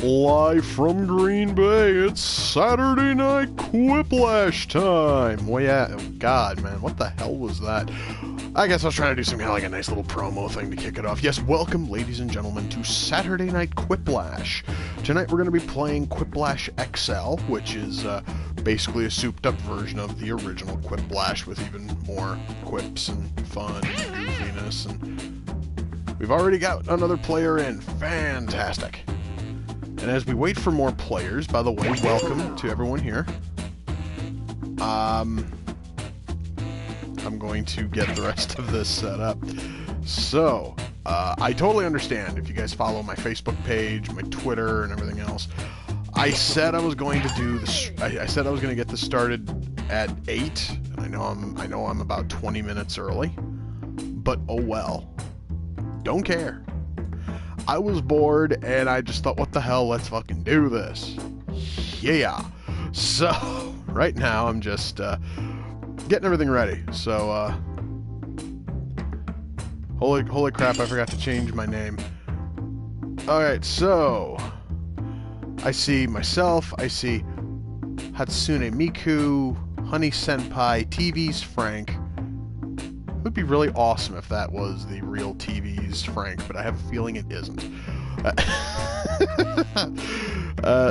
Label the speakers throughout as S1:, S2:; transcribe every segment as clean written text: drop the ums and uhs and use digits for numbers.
S1: Live from Green Bay, it's Saturday night Quiplash time! Well, yeah, oh god, man, what the hell was that? I guess I was trying to do some kind of like a nice little promo thing to kick it off. Yes, welcome, ladies and gentlemen, to Saturday night Quiplash. Tonight we're going to be playing Quiplash XL, which is basically a souped-up version of the original Quiplash with even more quips and fun and goofiness, and we've already got another player in. Fantastic. And as we wait for more players, by the way, welcome to everyone here. I'm going to get the rest of this set up. So, I totally understand if you guys follow my Facebook page, my Twitter, and everything else. I said I was going to do this. I said I was going to get this started at 8, and I know I'm about 20 minutes early, but oh well. Don't care. I was bored, and I just thought, what the hell, let's fucking do this. Yeah. So, right now, I'm just getting everything ready. So, holy crap, I forgot to change my name. Alright, so, I see myself, I see Hatsune Miku, Honey Senpai, TV's Frank. It would be really awesome if that was the real TV's Frank, but I have a feeling it isn't.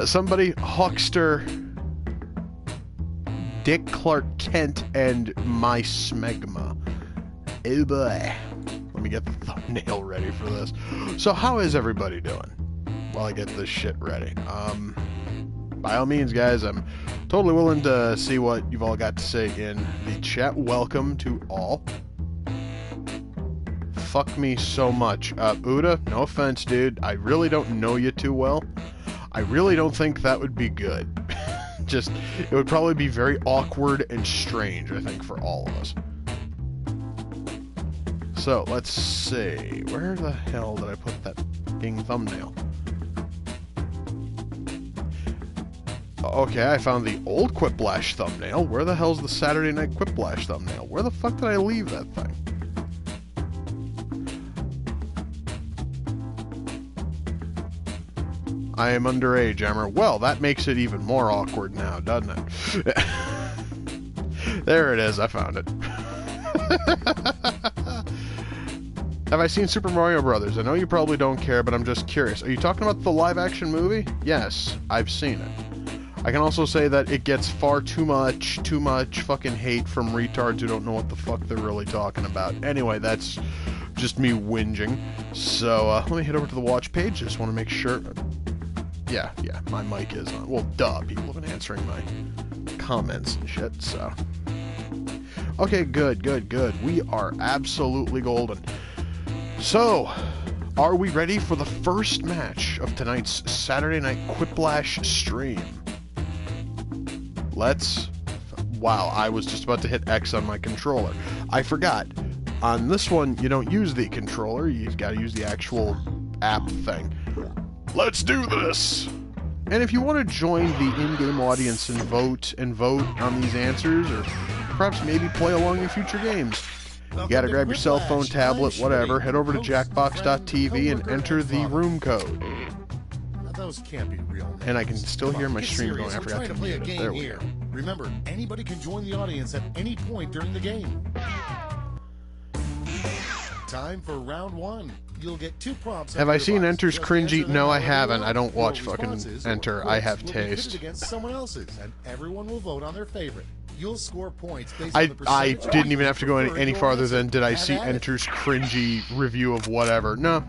S1: Somebody, Hawkster, Dick Clark Kent, and my Smegma. Oh boy. Let me get the thumbnail ready for this. So how is everybody doing while I get this shit ready? By all means, guys, I'm totally willing to see what you've all got to say in the chat. Welcome to all. Fuck me so much. Uda, no offense, dude. I really don't know you too well. I really don't think that would be good. Just, it would probably be very awkward and strange, I think, for all of us. So, let's see. Where the hell did I put that fucking thumbnail? Okay, I found the old Quiplash thumbnail. Where the hell's the Saturday night Quiplash thumbnail? Where the fuck did I leave that thing? I am underage, Emmer. Well, that makes it even more awkward now, doesn't it? There it is, I found it. Have I seen Super Mario Brothers? I know you probably don't care, but I'm just curious. Are you talking about the live-action movie? Yes, I've seen it. I can also say that it gets far too much fucking hate from retards who don't know what the fuck they're really talking about. Anyway, that's just me whinging. So, let me head over to the watch page. Just want to make sure... Yeah, my mic is on. Well, duh, people have been answering my comments and shit, so... Okay, good. We are absolutely golden. So, are we ready for the first match of tonight's Saturday night Quiplash stream? Let's... Wow, I was just about to hit X on my controller. I forgot. On this one, you don't use the controller, you gotta use the actual app thing. Let's do this! And if you want to join the in-game audience and vote on these answers, or perhaps maybe play along in future games, you gotta grab your cell phone, tablet, whatever, head over to jackbox.tv and enter the room code.
S2: Those can't be real.
S1: And I can still hear my stream going. I forgot to mute it. There we go.
S2: Remember, anybody can join the audience at any point during the game. Time for round one. You'll get 2 prompts.
S1: Have I seen Enter's cringy? No, I haven't. I don't watch fucking Enter. I have taste.
S2: Against someone else's, and everyone will vote on their favorite. You'll score points based
S1: I
S2: on the percentage
S1: didn't even have to go any farther than did I see Enter's cringy review of whatever. No.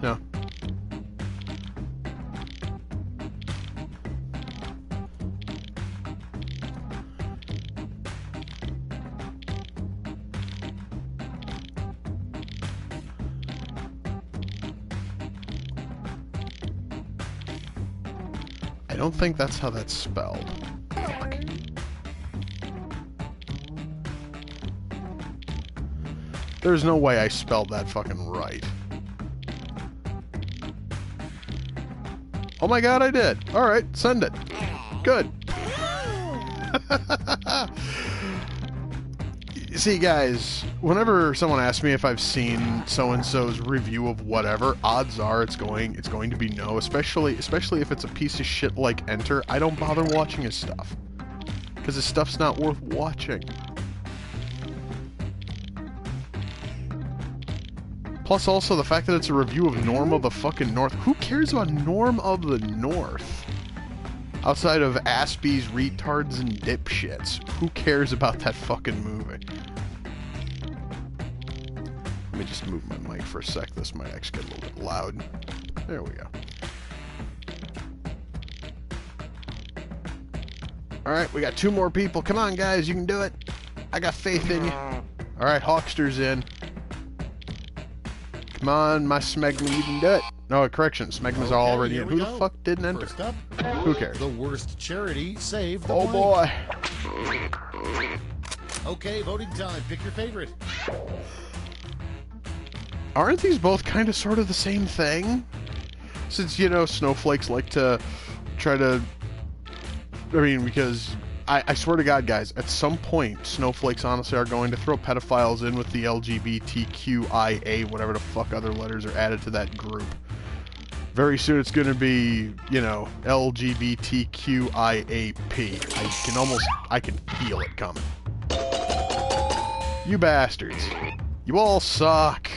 S1: I don't think that's how that's spelled. Fuck. There's no way I spelled that fucking right. Oh my god, I did. Alright, send it. Good. See, guys, whenever someone asks me if I've seen so-and-so's review of whatever, odds are it's going to be no, especially if it's a piece of shit like Enter. I don't bother watching his stuff. Because his stuff's not worth watching. Plus also the fact that it's a review of Norm of the fucking North. Who cares about Norm of the North? Outside of Aspies, retards, and dipshits. Who cares about that fucking movie? Let me just move my mic for a sec. This might actually get a little bit loud. There we go. Alright, we got 2 more people. Come on, guys, you can do it. I got faith in you. Alright, Hawkster's in. Come on, my Smegma, you can do it. No, correction, Smegma's already in. Who the fuck didn't enter?
S2: First up,
S1: who cares?
S2: The worst charity saved the
S1: Oh
S2: blank.
S1: boy.
S2: Okay, voting time. Pick your favorite.
S1: Aren't these both kind of sort of the same thing? Since, you know, snowflakes like to try to... I mean, because... I swear to God, guys, at some point, snowflakes honestly are going to throw pedophiles in with the LGBTQIA, whatever the fuck other letters are added to that group. Very soon it's going to be, you know, LGBTQIAP. I can feel it coming. You bastards. You all suck.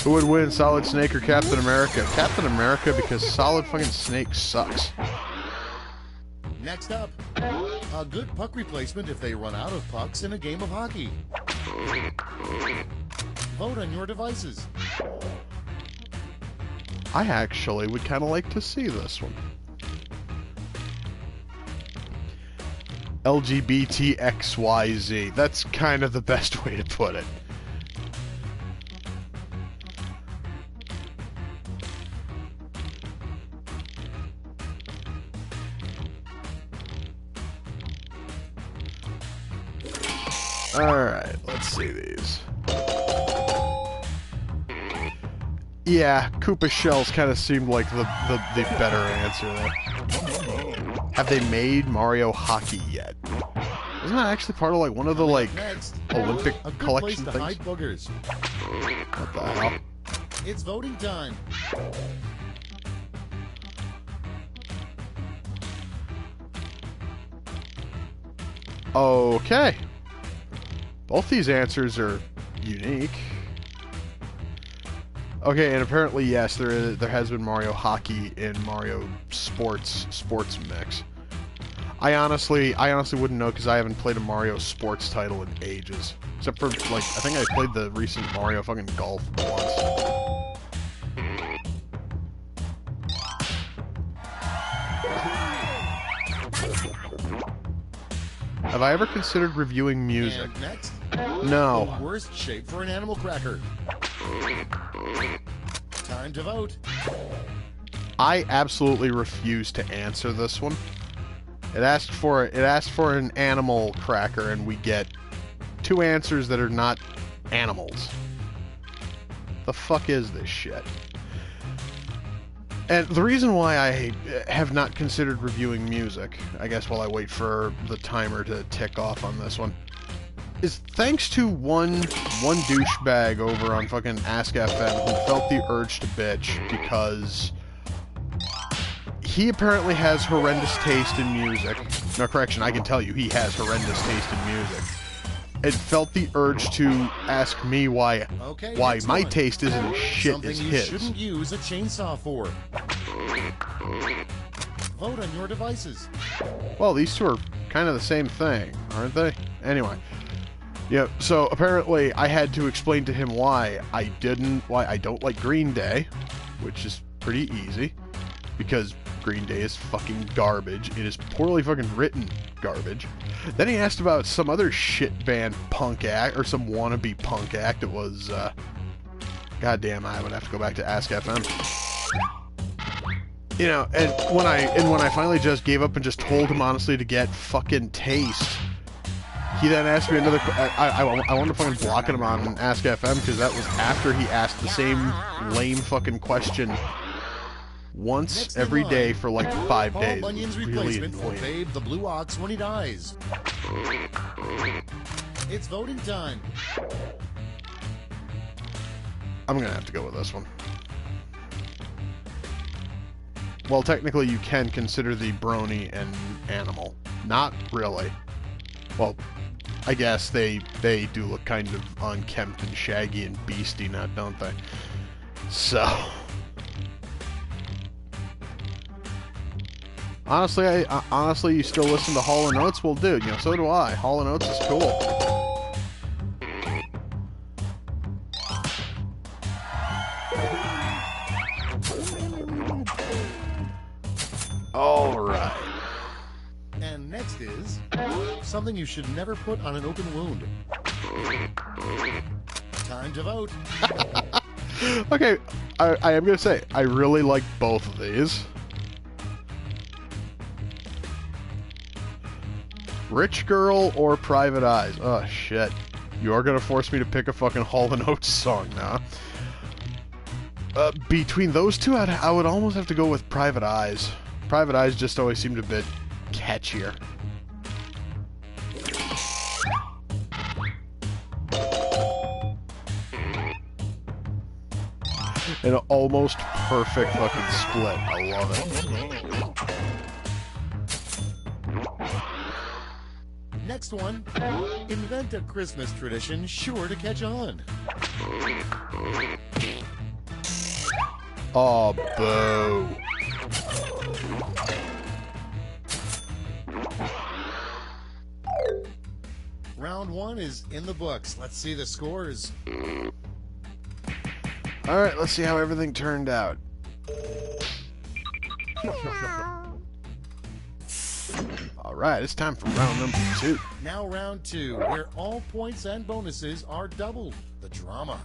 S1: Who would win, Solid Snake or Captain America? Captain America, because Solid fucking Snake sucks.
S2: Next up, a good puck replacement if they run out of pucks in a game of hockey. Vote on your devices.
S1: I actually would kind of like to see this one. LGBTXYZ. That's kind of the best way to put it. Alright, let's see these. Yeah, Koopa Shells kind of seemed like the better answer there. Have they made Mario Hockey yet? Isn't that actually part of like one of the like Olympic collection
S2: things? Hide boogers.
S1: What the hell?
S2: It's voting time.
S1: Okay. Both these answers are unique. Okay, and apparently, yes, there has been Mario Hockey in Mario Sports Mix. I honestly wouldn't know because I haven't played a Mario Sports title in ages. Except for, like, I think I played the recent Mario fucking Golf once. Have I ever considered reviewing music?
S2: And next,
S1: no.
S2: the worst shape for an animal cracker. Time to vote.
S1: I absolutely refuse to answer this one. It asked for an animal cracker, and we get 2 answers that are not animals. The fuck is this shit? And the reason why I have not considered reviewing music, I guess while I wait for the timer to tick off on this one, is thanks to one douchebag over on fucking Ask FM who felt the urge to bitch because he apparently has horrendous taste in music. No, correction, I can tell you he has horrendous taste in music. It felt the urge to ask me why my taste isn't as shit as his.
S2: Something you shouldn't use a chainsaw for. Vote on your devices.
S1: Well, these two are kind of the same thing, aren't they? Anyway. Yeah, so apparently I had to explain to him why I don't like Green Day, which is pretty easy, because Green Day is fucking garbage. It is poorly fucking written garbage. Then he asked about some other shit band punk act, or some wannabe punk act. It was, goddamn, I would have to go back to Ask FM. You know, and when I finally just gave up and just told him honestly to get fucking taste, he then asked me another. I wanted to fucking block him on Ask FM because that was after he asked the same lame fucking question once
S2: Next in
S1: every day
S2: line,
S1: for like 5
S2: Paul
S1: days.
S2: Bunyan's
S1: Really
S2: replacement for
S1: annoying.
S2: Babe the Blue Ox when he dies. It's voting time.
S1: I'm gonna have to go with this one. Well, technically you can consider the brony an animal. Not really. Well, I guess they do look kind of unkempt and shaggy and beastie now, don't they? So... Honestly, you still listen to Hall & Oates? Well, dude, so do I. Hall & Oates is cool. Alright.
S2: And next is something you should never put on an open wound. Time to vote.
S1: Okay, I am going to say, I really like both of these. Rich Girl or Private Eyes? Oh, shit. You are going to force me to pick a fucking Hall & Oates song now. Between those two, I would almost have to go with Private Eyes. Private Eyes just always seemed a bit catchier. An almost perfect fucking split. I love it.
S2: Next one, invent a Christmas tradition sure to catch on.
S1: Oh, boo.
S2: Round one is in the books. Let's see the scores.
S1: Alright, let's see how everything turned out. Alright, it's time for round number 2.
S2: Now round two, where all points and bonuses are doubled. The drama.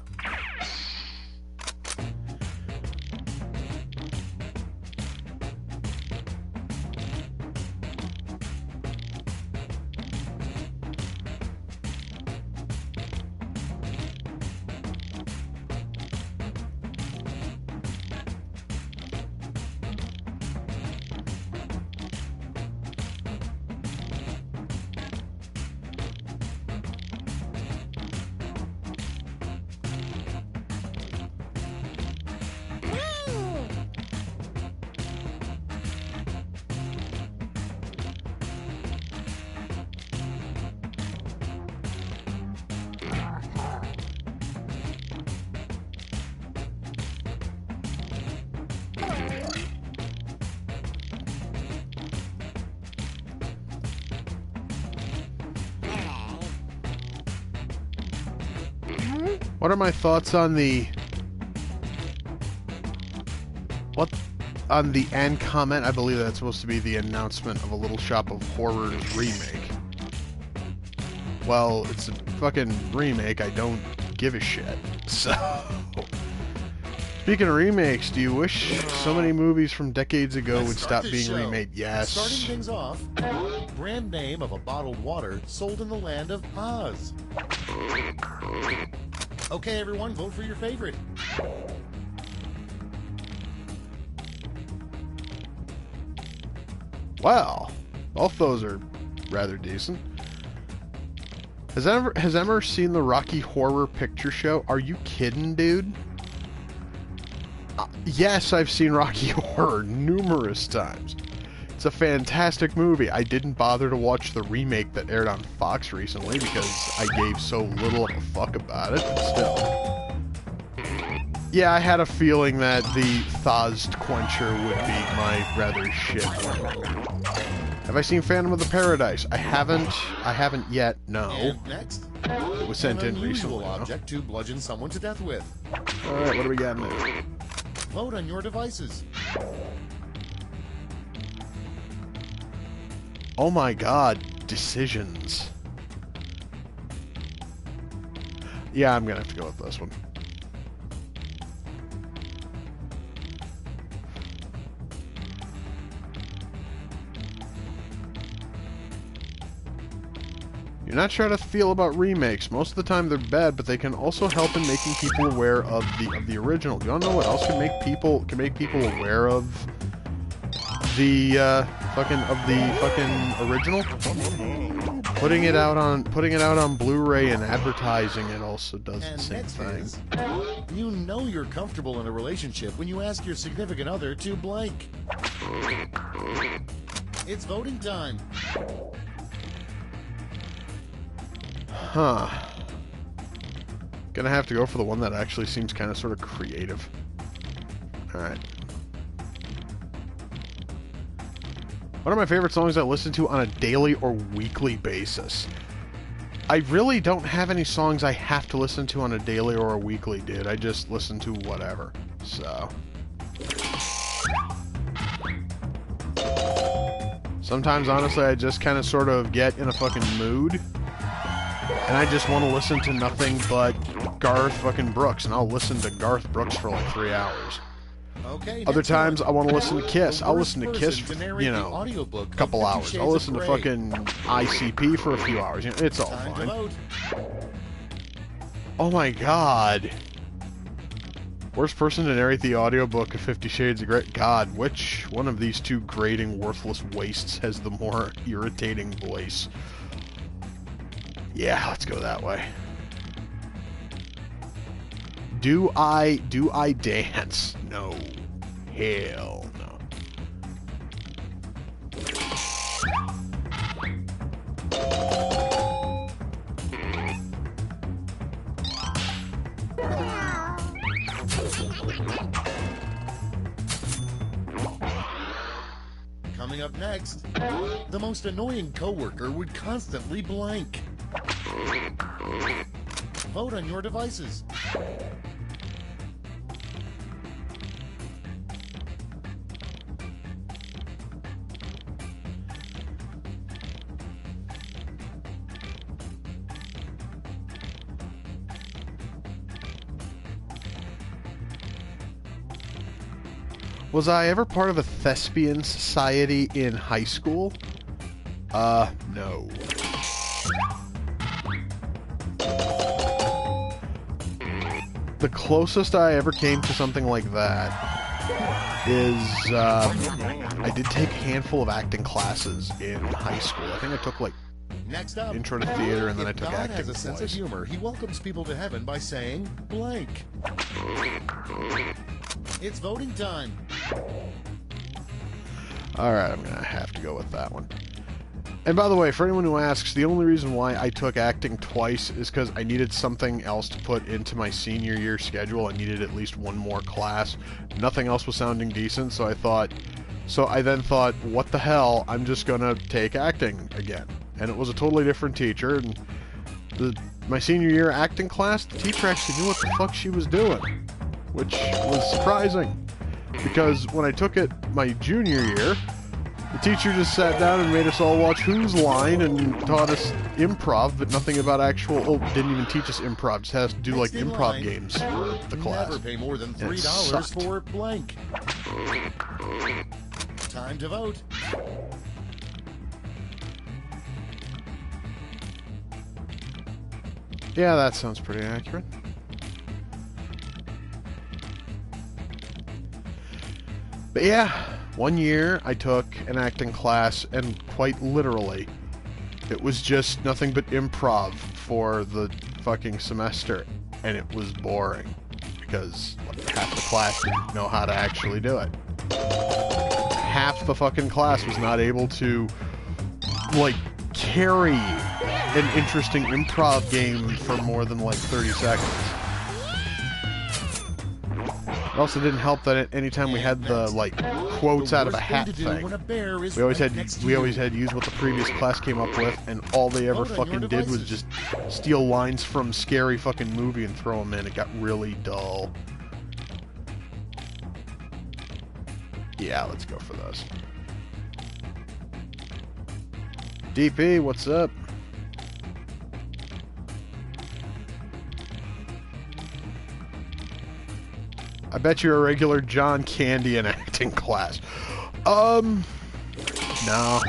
S1: What are my thoughts on the... What? On the end comment? I believe that's supposed to be the announcement of a Little Shop of Horrors remake. Well, it's a fucking remake. I don't give a shit. So... Speaking of remakes, do you wish so many movies from decades ago would stop being remade? Yes.
S2: Starting things off, brand name of a bottled water sold in the land of Oz. Okay, everyone, vote for your favorite.
S1: Wow. Both those are rather decent. Has Emmer seen the Rocky Horror Picture Show? Are you kidding, dude? Yes, I've seen Rocky Horror numerous times. It's a fantastic movie. I didn't bother to watch the remake that aired on Fox recently because I gave so little of a fuck about it, but still. Yeah, I had a feeling that the Thazd Quencher would be my rather shit one. Have I seen Phantom of the Paradise? I haven't yet, no.
S2: And next,
S1: It was sent
S2: an
S1: in
S2: unusual
S1: recently.
S2: object to bludgeon someone to death with.
S1: Alright, what do we got now?
S2: Vote on your devices.
S1: Oh my god, decisions. Yeah, I'm gonna have to go with this one. You're not sure how to feel about remakes. Most of the time they're bad, but they can also help in making people aware of the original. You wanna know what else can make people aware of the fucking original? Putting it out on Blu-ray and advertising it also does the same thing.
S2: You know you're comfortable in a relationship when you ask your significant other to blank. It's voting time.
S1: Huh. Gonna have to go for the one that actually seems kind of sort of creative. Alright. What are my favorite songs I listen to on a daily or weekly basis? I really don't have any songs I have to listen to on a daily or a weekly, dude. I just listen to whatever. So. Sometimes, honestly, I just kind of sort of get in a fucking mood. And I just want to listen to nothing but Garth fucking Brooks. And I'll listen to Garth Brooks for like 3 hours.
S2: Okay,
S1: other times, I want to listen to Kiss. I'll listen to Kiss for, you know, a couple hours. I'll listen to fucking ICP for a few hours. You know, it's all fine. Oh my god. Worst person to narrate the audiobook of 50 Shades of Grey. God, which one of these two grating, worthless wastes has the more irritating voice? Yeah, let's go that way. Do I dance? No. Hell no.
S2: Coming up next, the most annoying coworker would constantly blank. Vote on your devices.
S1: Was I ever part of a thespian society in high school? No. The closest I ever came to something like that is, I did take a handful of acting classes in high school. I think I took, like,
S2: Next up,
S1: intro to theater, and then I took
S2: God
S1: acting
S2: has a sense of
S1: twice.
S2: humor. He welcomes people to heaven by saying blank. It's voting time.
S1: Alright, I'm gonna have to go with that one. And by the way, for anyone who asks, the only reason why I took acting twice is because I needed something else to put into my senior year schedule. I needed at least one more class. Nothing else was sounding decent, so I then thought, what the hell, I'm just gonna take acting again. And it was a totally different teacher, and my senior year acting class, the teacher actually knew what the fuck she was doing, which was surprising. Because when I took it my junior year, the teacher just sat down and made us all watch Who's Line and taught us improv, but nothing about didn't even teach us improv, just has to do like improv games for the class.
S2: Never pay more than $3 for blank. Time to vote.
S1: Yeah, that sounds pretty accurate. But yeah, one year I took an acting class, and quite literally, it was just nothing but improv for the fucking semester, and it was boring, because like, half the class didn't know how to actually do it. Half the fucking class was not able to, like, carry an interesting improv game for more than like 30 seconds. It also didn't help that anytime we had the like quotes out of a hat thing, we always had to use what the previous class came up with, and all they ever fucking did was just steal lines from Scary fucking Movie and throw them in. It got really dull. Yeah, let's go for those. DP, what's up? I bet you're a regular John Candy in acting class. No.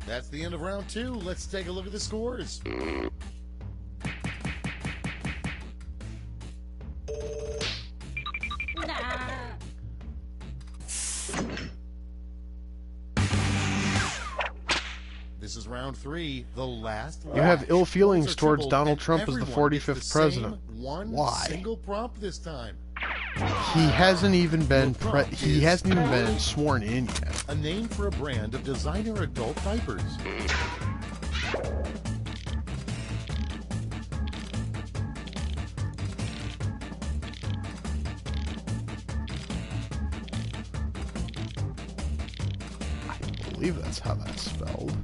S2: That's the end of round 2. Let's take a look at the scores. This is round 3, the last.
S1: You have ill feelings
S2: Points are
S1: towards
S2: tripled,
S1: Donald
S2: and
S1: Trump as the
S2: everyone gets
S1: 45th
S2: the same
S1: president.
S2: One
S1: Why?
S2: single prompt this time.
S1: He hasn't even been
S2: prompt
S1: he
S2: is-
S1: hasn't even been sworn in yet.
S2: A name for a brand of designer adult diapers.
S1: I believe that's how that's spelled.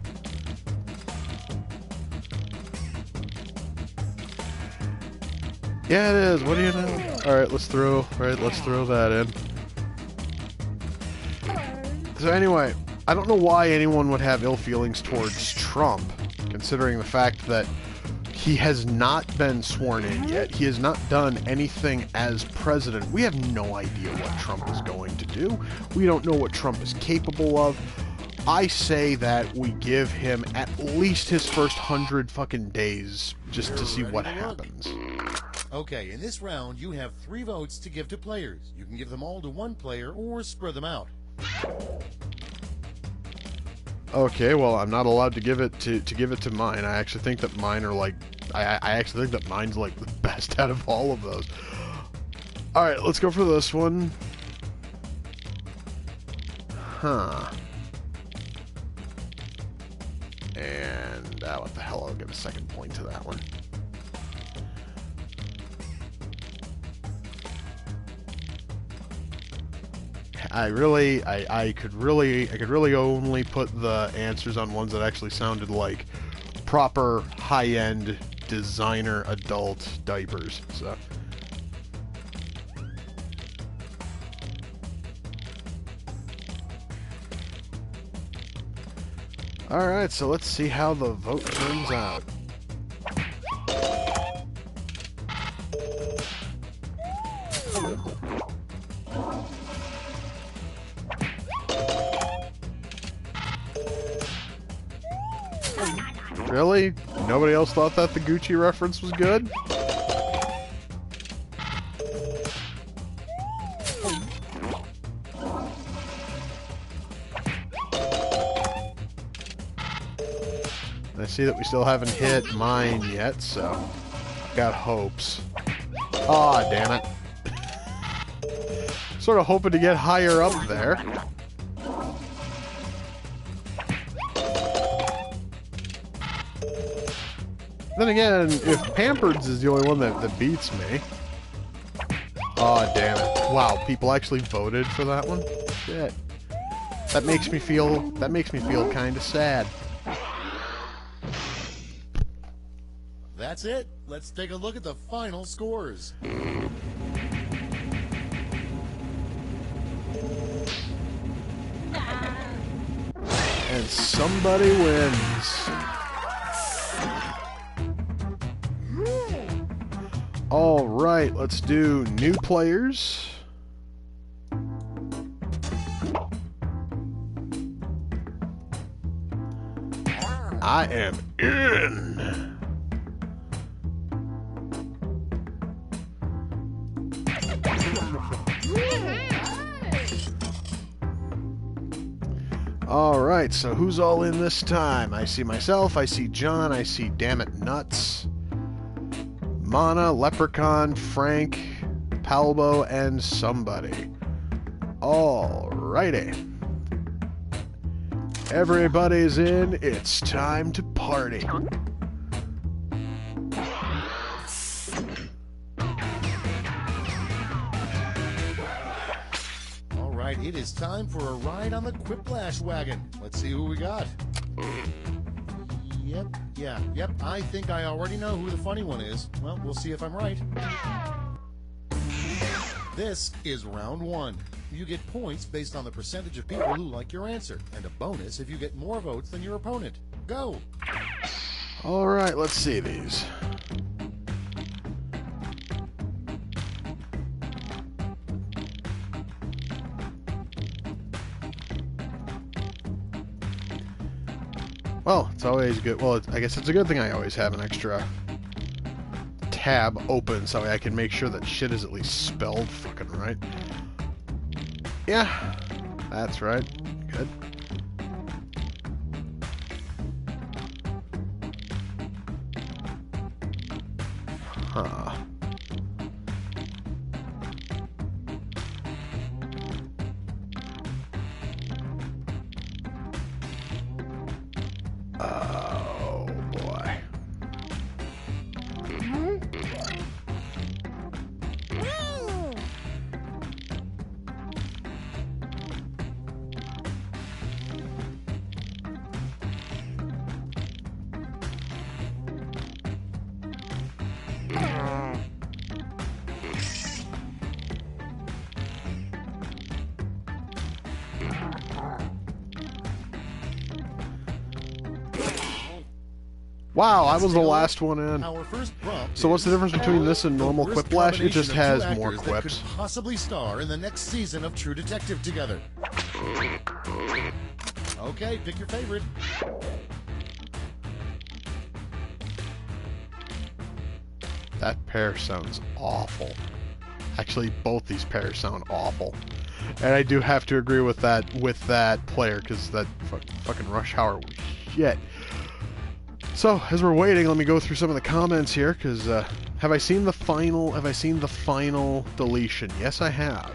S1: Yeah, it is. What do you know? All right, let's throw that in. So anyway, I don't know why anyone would have ill feelings towards Trump, considering the fact that he has not been sworn in yet. He has not done anything as president. We have no idea what Trump is going to do. We don't know what Trump is capable of. I say that we give him at least his first 100 fucking days just to see what happens.
S2: Okay, in this round, you have 3 votes to give to players. You can give them all to one player or spread them out.
S1: Okay, well, I'm not allowed to give it to mine. I actually think that mine are like, I actually think that mine's like the best out of all of those. All right, let's go for this one. Huh. And what the hell? I'll give a second point to that one. I could really only put the answers on ones that actually sounded like proper high-end designer adult diapers. So all right, so let's see how the vote turns out. Really? Nobody else thought that the Gucci reference was good? I see that we still haven't hit mine yet, so I've got hopes. Aw, damn it. Sort of hoping to get higher up there. Then again, if Pampered's is the only one that beats me... Aw, damn it. Wow, people actually voted for that one? Shit. That makes me feel kind of sad.
S2: That's it. Let's take a look at the final scores.
S1: And somebody wins. All right, let's do new players. I am in. All right, so who's all in this time? I see myself, I see John, I see Dammit Nuts, Mana, Leprechaun, Frank, Palbo, and somebody. All righty. Everybody's in. It's time to party.
S2: All right, it is time for a ride on the Quiplash wagon. Let's see who we got. Yep, I think I already know who the funny one is. Well, we'll see if I'm right. This is round 1. You get points based on the percentage of people who like your answer, and a bonus if you get more votes than your opponent. Go!
S1: All right, let's see these. Well, it's always good. Well, I guess it's a good thing I always have an extra tab open so I can make sure that shit is at least spelled fucking right. Yeah, that's right. Good. Huh. Oh, boy. Wow, I was the last one in.
S2: Our first prompt
S1: So what's the difference between this and normal
S2: the worst
S1: Quiplash? It just
S2: combination of
S1: has
S2: two
S1: more
S2: actors that
S1: quips.
S2: could possibly star in the next season of True Detective together. Okay, pick your favorite.
S1: That pair sounds awful. Actually, both these pairs sound awful. And I do have to agree with that player, because that fucking Rush Hour was shit. So, as we're waiting, let me go through some of the comments here, because, have I seen the final deletion? Yes, I have.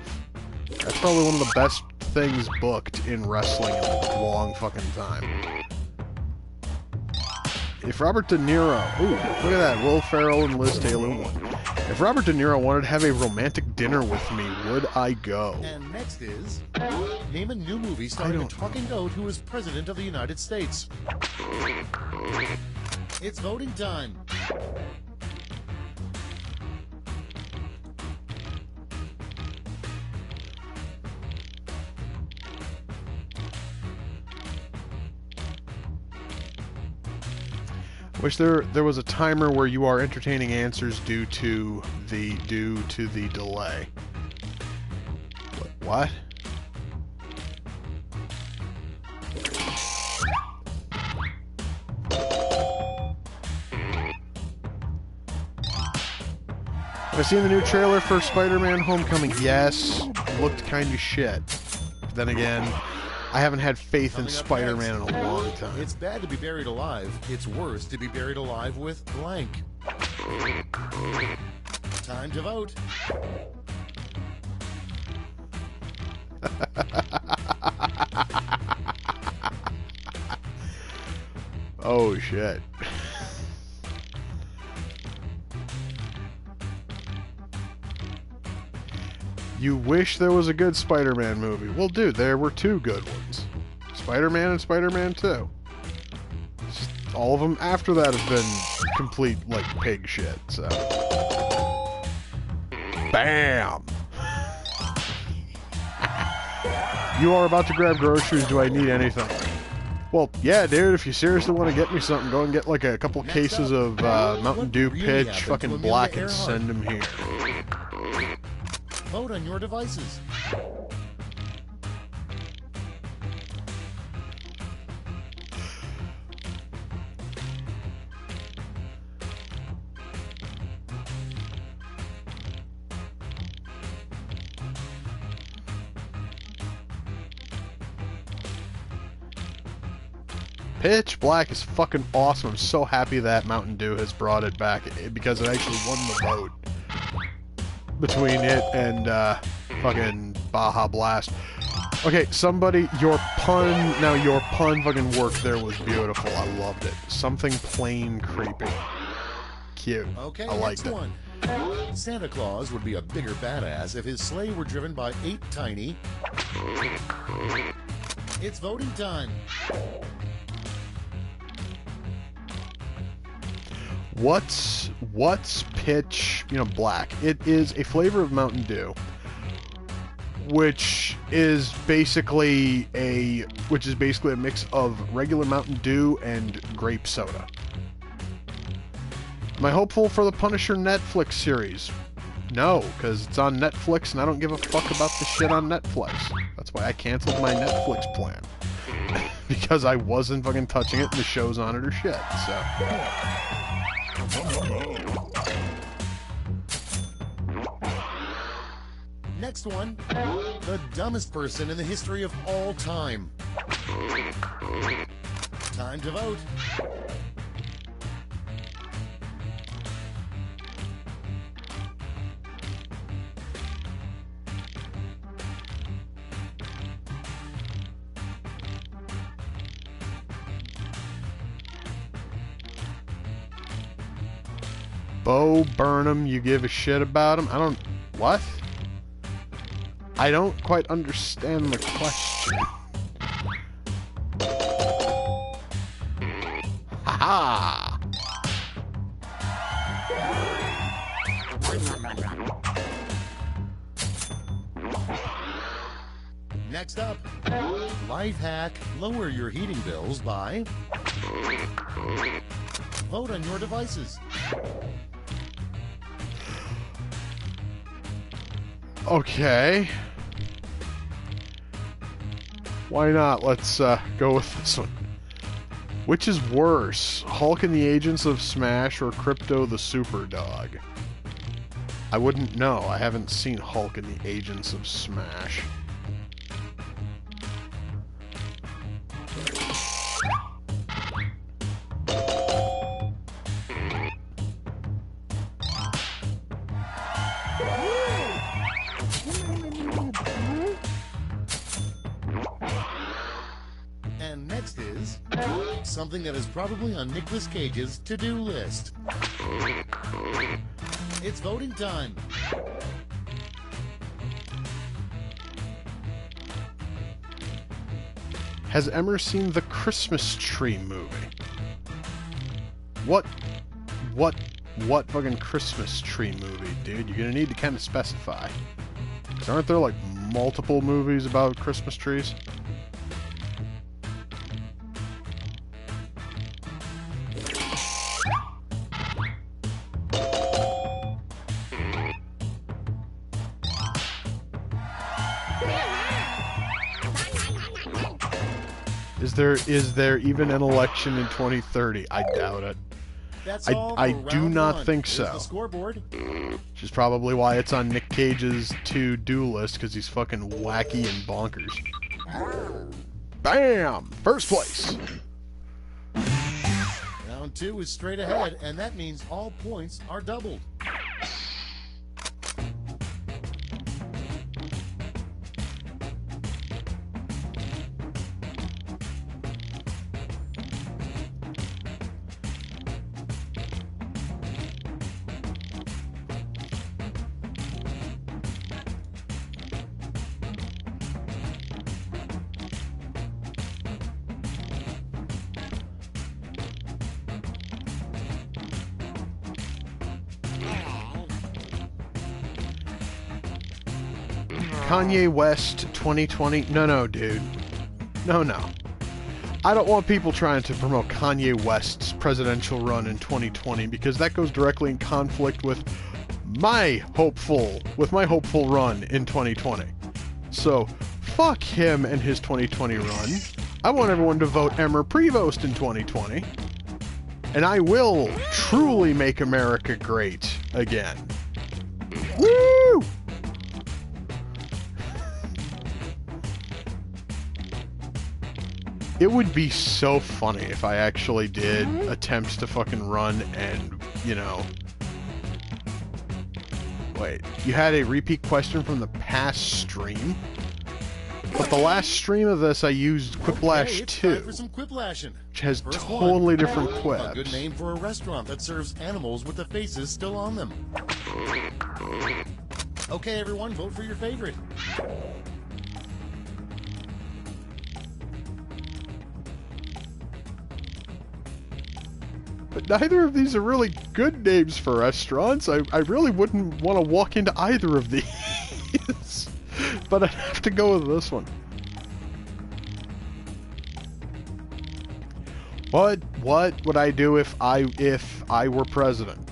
S1: That's probably one of the best things booked in wrestling in a long fucking time. If Robert De Niro... Ooh, look at that. Will Ferrell and Liz Taylor won. If Robert De Niro wanted to have a romantic dinner with me, would I go?
S2: And next is... Name a new movie starring a talking goat who is President of the United States. It's voting time.
S1: Wish there was a timer where you are entertaining answers due to the delay. What? Have I seen the new trailer for Spider-Man Homecoming? Yes. Looked kind of shit. Then again, I haven't had faith in Spider-Man in a long time.
S2: It's bad to be buried alive. It's worse to be buried alive with blank. Time to vote.
S1: Oh, shit. You wish there was a good Spider-Man movie. Well, dude, there were two good ones. Spider-Man and Spider-Man 2. Just all of them after that have been complete, like, pig shit, so... Bam! You are about to grab groceries. Do I need anything? Well, yeah, dude, if you seriously want to get me something, go and get, like, a couple cases of Mountain Dew Pitch, fucking black, and send them here.
S2: Vote on your devices.
S1: Pitch Black is fucking awesome. I'm so happy that Mountain Dew has brought it back because it actually won the vote between it and fucking Baja Blast. Okay, somebody, your pun fucking work there was beautiful. I loved it. Something plain creepy. Cute.
S2: Okay,
S1: I liked
S2: next
S1: it.
S2: one. Santa Claus would be a bigger badass if his sleigh were driven by 8 tiny... It's voting time.
S1: What's Pitch, Black? It is a flavor of Mountain Dew, which is basically a mix of regular Mountain Dew and grape soda. Am I hopeful for the Punisher Netflix series? No, because it's on Netflix and I don't give a fuck about the shit on Netflix. That's why I canceled my Netflix plan. because I wasn't fucking touching it and the show's on it or shit, so.
S2: Next one, the dumbest person in the history of all time. Time to vote.
S1: Bo Burnham, you give a shit about him? I don't... What? I don't quite understand the question. Ha-ha!
S2: Next up, life hack, lower your heating bills by... Vote on your devices.
S1: Okay. Why not? Let's go with this one. Which is worse, Hulk and the Agents of Smash or Crypto the Superdog? I wouldn't know. I haven't seen Hulk and the Agents of Smash.
S2: And next is something that is probably on Nicolas Cage's to-do list. It's voting time.
S1: Has Emmer seen the Christmas Tree movie? What fucking Christmas Tree movie, dude? You're gonna need to kind of specify. 'Cause aren't there, like, multiple movies about Christmas trees? Is there even an election in 2030? I doubt it.
S2: That's all
S1: I
S2: for
S1: do
S2: round
S1: not
S2: one.
S1: think
S2: Here's
S1: so.
S2: the scoreboard.
S1: Which is probably why it's on Nick Cage's to-do list, because he's fucking wacky and bonkers. Bam! First place!
S2: Round two is straight ahead, and that means all points are doubled.
S1: Kanye West 2020? No, dude. No. I don't want people trying to promote Kanye West's presidential run in 2020 because that goes directly in conflict with my hopeful run in 2020. So, fuck him and his 2020 run. I want everyone to vote Emmer Prevost in 2020. And I will truly make America great again. Woo! It would be so funny if I actually did attempts to fucking run and, you know... Wait, you had a repeat question from the past stream? But the last stream of this I used Quiplash
S2: it's
S1: 2,
S2: time for some quiplashing.
S1: which has
S2: First
S1: totally
S2: one.
S1: different
S2: A
S1: quips.
S2: good name for a restaurant that serves animals with the faces still on them. Okay, everyone, vote for your favorite.
S1: But neither of these are really good names for restaurants. I really wouldn't want to walk into either of these. But I'd have to go with this one. What would I do if I were president?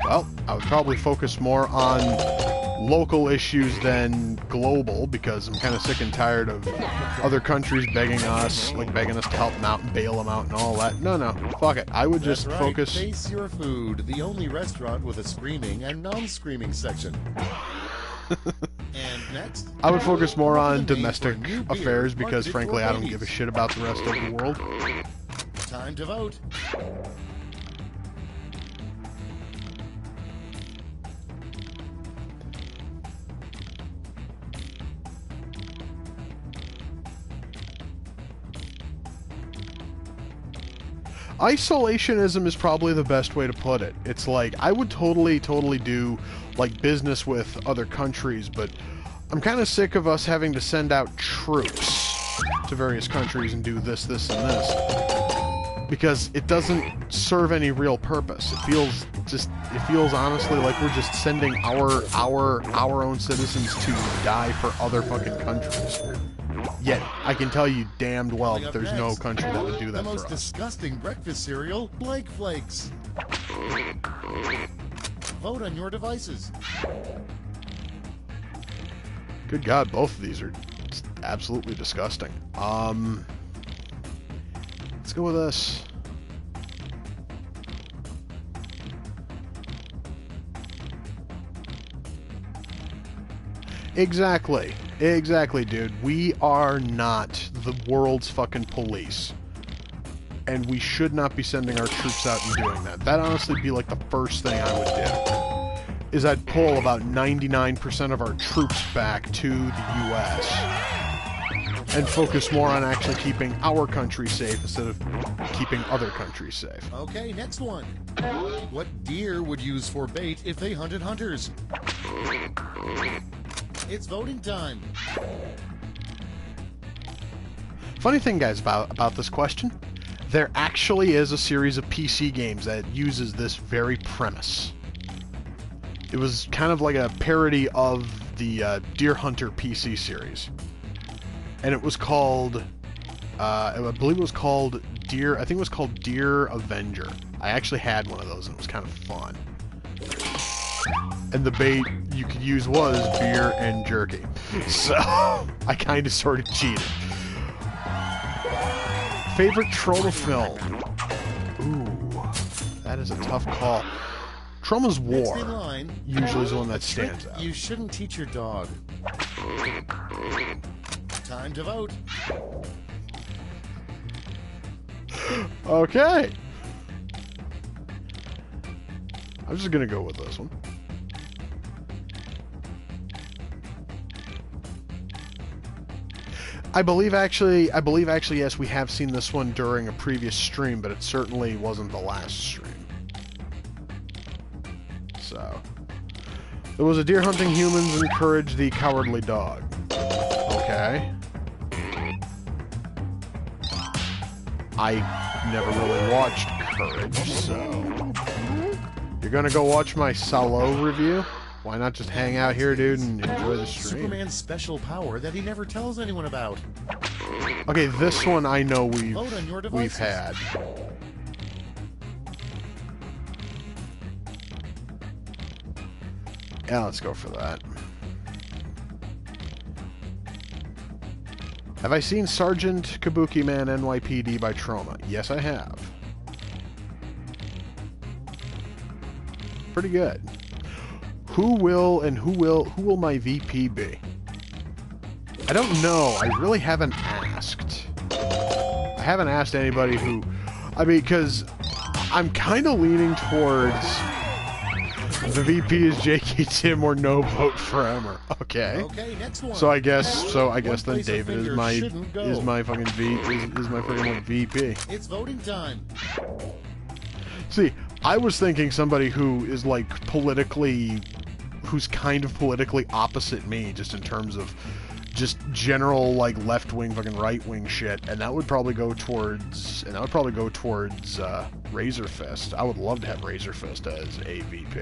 S1: Well, I would probably focus more on local issues than global, because I'm kind of sick and tired of other countries begging us to help them out and bail them out and all that. No, fuck it. I would just
S2: That's right.
S1: focus...
S2: Face Your Food, the only restaurant with a screaming and non-screaming section. And next,
S1: I would focus more on domestic affairs because, frankly, I don't give a shit about the rest of the world.
S2: Time to vote.
S1: Isolationism is probably the best way to put it. It's like, I would totally do, like, business with other countries, but I'm kind of sick of us having to send out troops to various countries and do this, and this. Because it doesn't serve any real purpose. It feels honestly like we're just sending our own citizens to die for other fucking countries. Yet, I can tell you damned well that there's no country that would do that for us.
S2: The most disgusting breakfast cereal, Blake Flakes. Vote on your devices.
S1: Good God, both of these are absolutely disgusting. Let's go with this. Exactly, dude. We are not the world's fucking police. And we should not be sending our troops out and doing that. That'd honestly be like the first thing I would do. Is I'd pull about 99% of our troops back to the U.S. and focus more on actually keeping our country safe instead of keeping other countries safe.
S2: Okay, next one. What deer would use for bait if they hunted hunters? It's voting time.
S1: Funny thing, guys, about this question, there actually is a series of PC games that uses this very premise. It was kind of like a parody of the Deer Hunter PC series. And it was called, I believe it was called Deer, I think it was called Deer Avenger. I actually had one of those and it was kind of fun. And the bait you could use was beer and jerky. So, I kind of sort of cheated. Favorite Troma film? Ooh, that is a tough call. Troma's War usually is the one that stands out.
S2: You shouldn't teach your dog. Time to vote.
S1: Okay. I'm just gonna go with this one. I believe actually, yes, we have seen this one during a previous stream, but it certainly wasn't the last stream. So, there was a deer hunting humans encourage the cowardly dog. Okay. I never really watched Courage, so... You're gonna go watch my solo review? Why not just hang out here, dude, and enjoy the stream?
S2: Superman's special power that he never tells anyone about.
S1: Okay, this one I know we've had. Yeah, let's go for that. Have I seen Sergeant Kabuki Man NYPD by Troma? Yes, I have. Pretty good. Who will my VP be? I don't know. I really haven't asked. I haven't asked anybody who... I mean, because I'm kind of leaning towards the VP is J.K. Tim or no vote for Emmer. Okay.
S2: Okay, next one.
S1: So I guess then David is my fucking VP.
S2: It's voting time.
S1: See, I was thinking somebody who is like who's kind of politically opposite me, just in terms of just general like left-wing fucking right-wing shit, and that would probably go towards Razor Fist. I would love to have Razor Fist as a VP.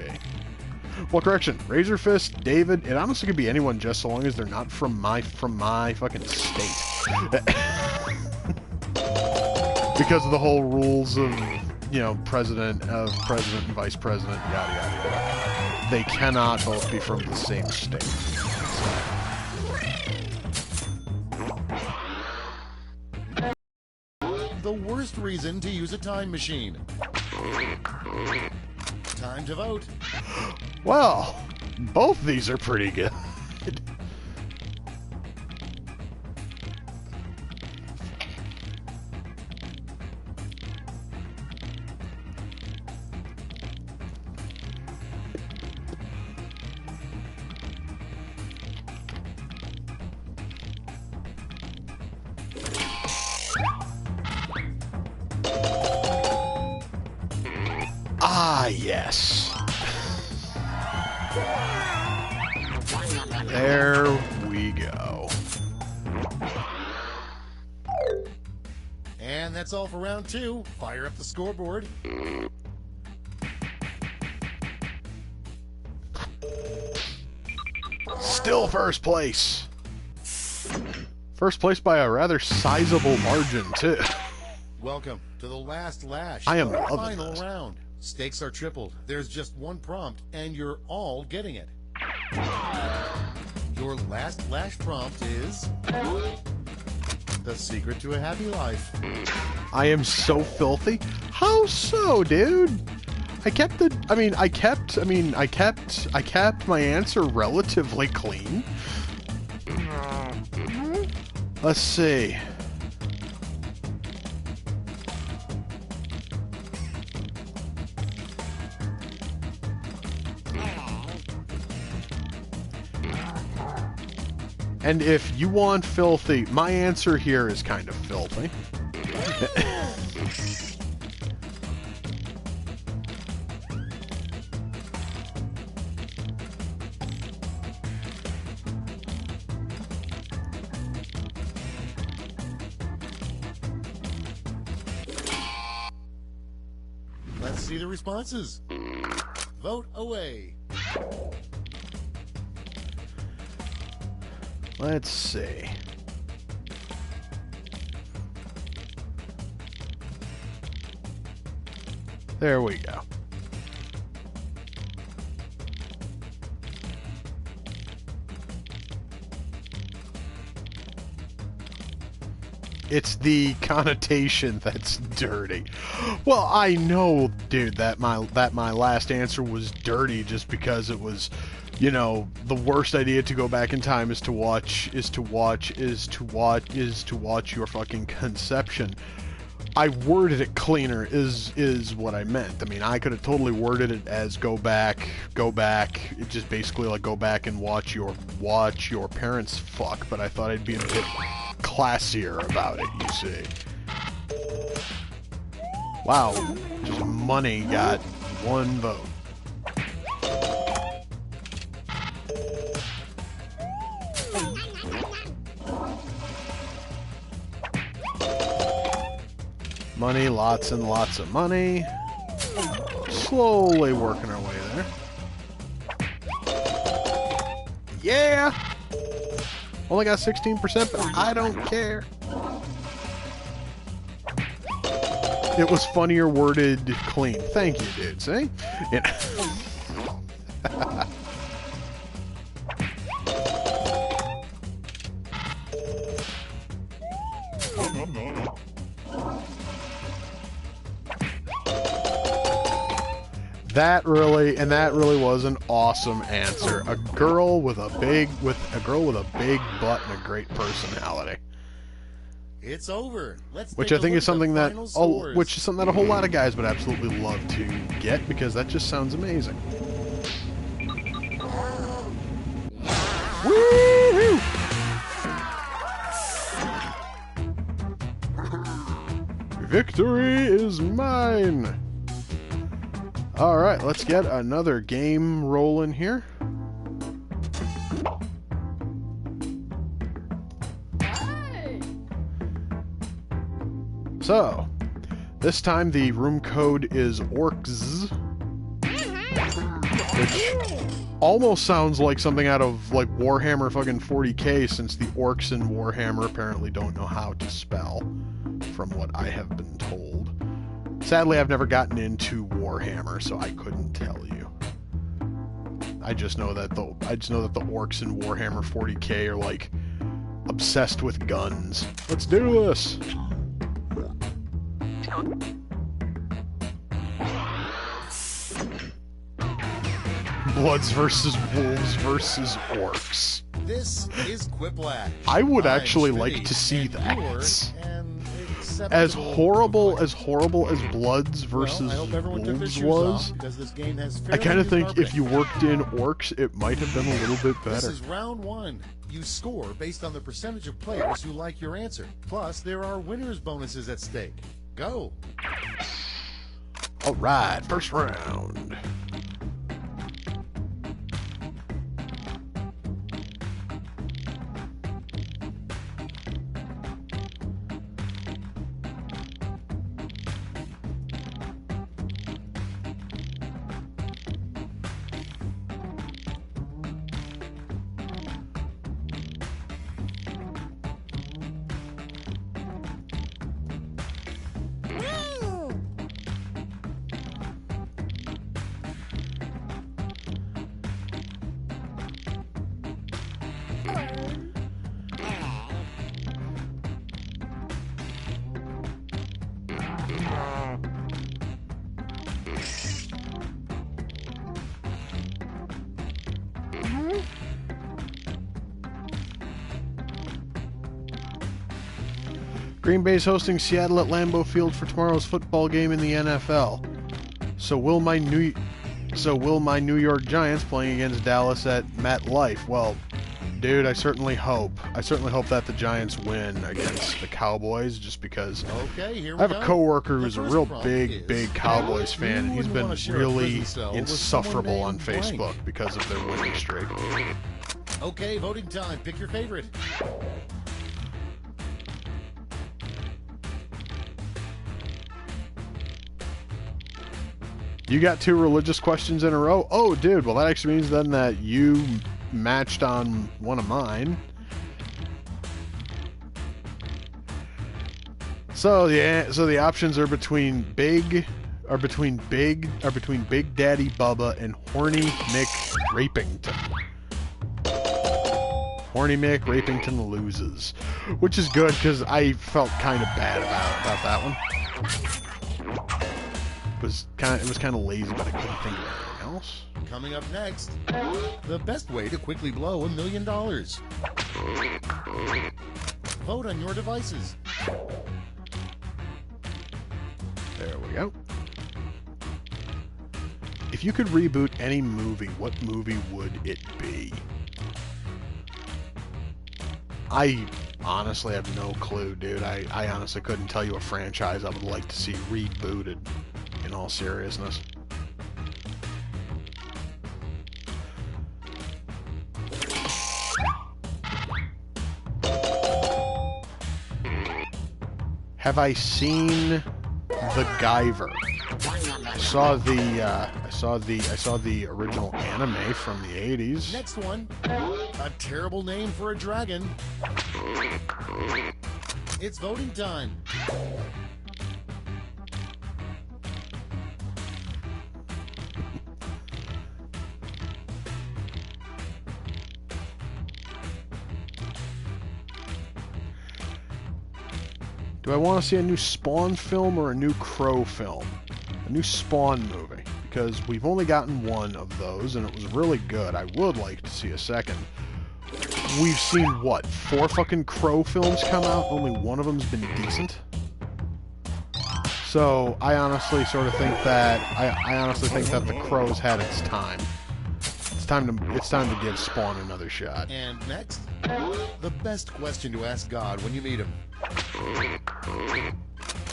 S1: Well, correction, Razor Fist, David, it honestly could be anyone just so long as they're not from my fucking state. Because of the whole rules of, you know, president and vice president, yada yada yada. they cannot both be from the same state.
S2: The worst reason to use a time machine. Time to vote.
S1: Well, both these are pretty good. Ah, yes. There we go.
S2: And that's all for round 2. Fire up the scoreboard.
S1: Still first place. First place by a rather sizable margin, too.
S2: Welcome to the last lash.
S1: I am
S2: the
S1: loving
S2: final
S1: this.
S2: round. Stakes are tripled. There's just one prompt, and you're all getting it. Your last lash prompt is the secret to a happy life.
S1: I am so filthy. How so, dude? I kept my answer relatively clean. Let's see. And if you want filthy, my answer here is kind of filthy.
S2: Let's see the responses. Vote away.
S1: Let's see. There we go. It's the connotation that's dirty. Well, I know, dude, that my last answer was dirty just because it was, you know, the worst idea to go back in time is to watch your fucking conception. I worded it cleaner is what I meant. I mean, I could have totally worded it as go back. It just basically like go back and watch your parents fuck, but I thought I'd be a bit classier about it, you see. Wow, just money got one vote. Money, lots and lots of money. Slowly working our way there. Yeah! Only got 16%, but I don't care. It was funnier worded clean. Thank you, dude. See? Yeah. That really was an awesome answer. A girl with a big butt and a great personality.
S2: It's over.
S1: Which I think is something that a whole lot of guys would absolutely love to get because that just sounds amazing. Woo-hoo! Victory is mine. All right, let's get another game rolling here. So, this time the room code is orcs, which almost sounds like something out of like Warhammer fucking 40k, since the orcs in Warhammer apparently don't know how to spell, from what I have been told. Sadly, I've never gotten into Warhammer, so I couldn't tell you. I just know that the orcs in Warhammer 40k are like obsessed with guns. Let's do this. Bloods versus wolves versus orcs.
S2: This is Quiplash.
S1: I would
S2: I'm
S1: actually
S2: Spade,
S1: like to see
S2: and
S1: that.
S2: you're an
S1: As
S2: acceptable
S1: horrible
S2: Quiplash.
S1: as Bloods versus
S2: Well, I hope everyone took their
S1: wolves
S2: shoes
S1: was,
S2: off, because this game has
S1: I kind
S2: fairly
S1: of
S2: new
S1: think if
S2: carpeting.
S1: you worked in orcs, it might have been a little bit
S2: This
S1: better.
S2: is round one. You score based on the percentage of players who like your answer. Plus, there are winners bonuses at stake. Go.
S1: All right, first round. Green Bay's hosting Seattle at Lambeau Field for tomorrow's football game in the NFL. So will my New York Giants playing against Dallas at MetLife? Well, dude, I certainly hope that the Giants win against the Cowboys, just because
S2: Okay, here we
S1: I have
S2: go.
S1: a coworker who's
S2: The
S1: a
S2: first
S1: real
S2: prompt is,
S1: big Cowboys fan, and he's
S2: who
S1: been
S2: would wanna share a
S1: really
S2: prison cell with
S1: insufferable on
S2: someone named
S1: Facebook because of their winning streak.
S2: Okay, voting time. Pick your favorite.
S1: You got 2 religious questions in a row? Oh, dude, well that actually means then that you matched on one of mine. So the options are between Big Daddy Bubba and Horny Mick Rapington. Horny Mick Rapington loses, which is good because I felt kind of bad about that one. It was kind of lazy, but I couldn't think of anything else.
S2: Coming up next, the best way to quickly blow $1 million. Vote on your devices.
S1: There we go. If you could reboot any movie, what movie would it be? I honestly have no clue, dude. I honestly couldn't tell you a franchise I would like to see rebooted, in all seriousness. Have I seen The Guyver? I saw the original anime from the 80s.
S2: Next one, a terrible name for a dragon. It's voting time.
S1: Do I want to see a new Spawn film or a new Crow film? A new Spawn movie, because we've only gotten one of those, and it was really good. I would like to see a second. We've seen, what, 4 fucking Crow films come out? Only one of them's been decent? So, I honestly sort of think that, I honestly think that The Crow's had its time. It's time to give Spawn another shot.
S2: And next, the best question to ask God when you meet him.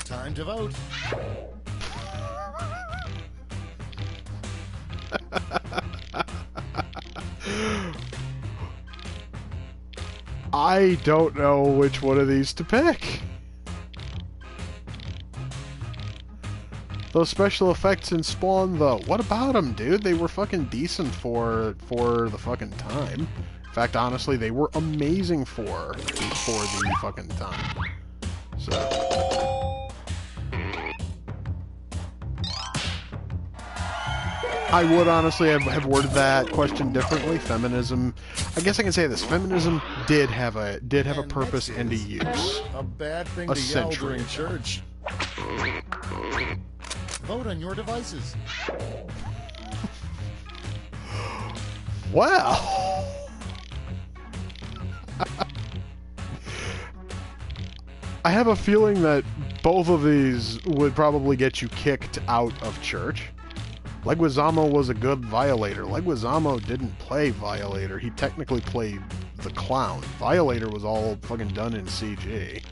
S2: Time to vote.
S1: I don't know which one of these to pick. Those special effects in Spawn, though, what about them, dude? They were fucking decent for the fucking time. In fact, honestly, they were amazing for the fucking time. So. I would honestly have worded that question differently. Feminism, I guess I can say this: feminism did have a purpose and a use.
S2: A bad thing
S1: A
S2: to yell
S1: century
S2: during church. Vote on your devices.
S1: Well, I have a feeling that both of these would probably get you kicked out of church. Leguizamo was a good Violator. Leguizamo didn't play Violator. He technically played the clown. Violator was all fucking done in CG.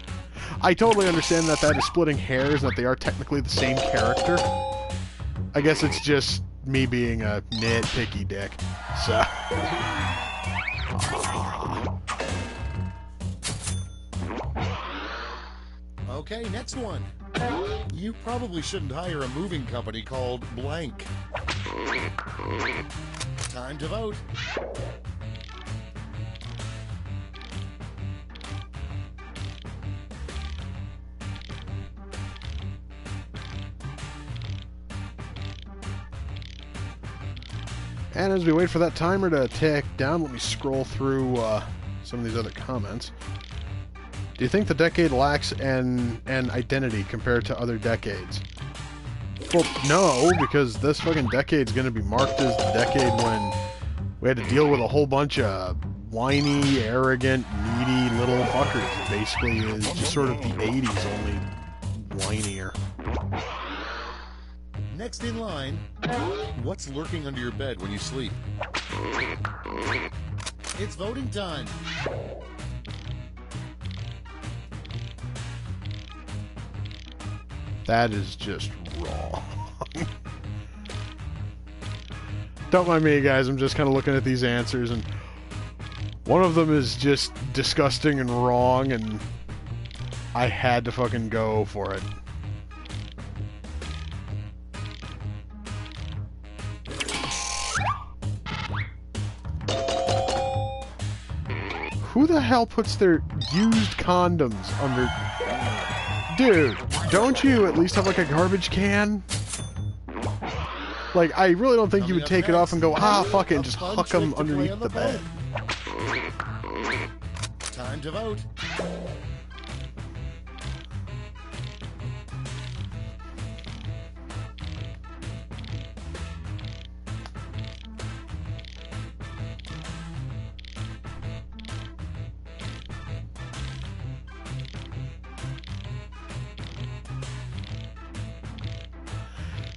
S1: I totally understand that is splitting hairs and that they are technically the same character. I guess it's just me being a nitpicky dick. So...
S2: Okay, next one. You probably shouldn't hire a moving company called Blank. Time to vote.
S1: And as we wait for that timer to tick down, let me scroll through some of these other comments. Do you think the decade lacks an identity compared to other decades? Well, no, because this fucking decade's gonna be marked as the decade when we had to deal with a whole bunch of whiny, arrogant, needy little fuckers. It basically is just sort of the 80s, only whinier.
S2: Next in line, what's lurking under your bed when you sleep? It's voting time.
S1: That is just wrong. Don't mind me, guys. I'm just kind of looking at these answers, and one of them is just disgusting and wrong, and I had to fucking go for it. Who the hell puts their used condoms under... Dude, don't you at least have like a garbage can? Like, I really don't think you would take it off and go, ah, fuck it, and just huck them underneath the bed.
S2: Time to vote.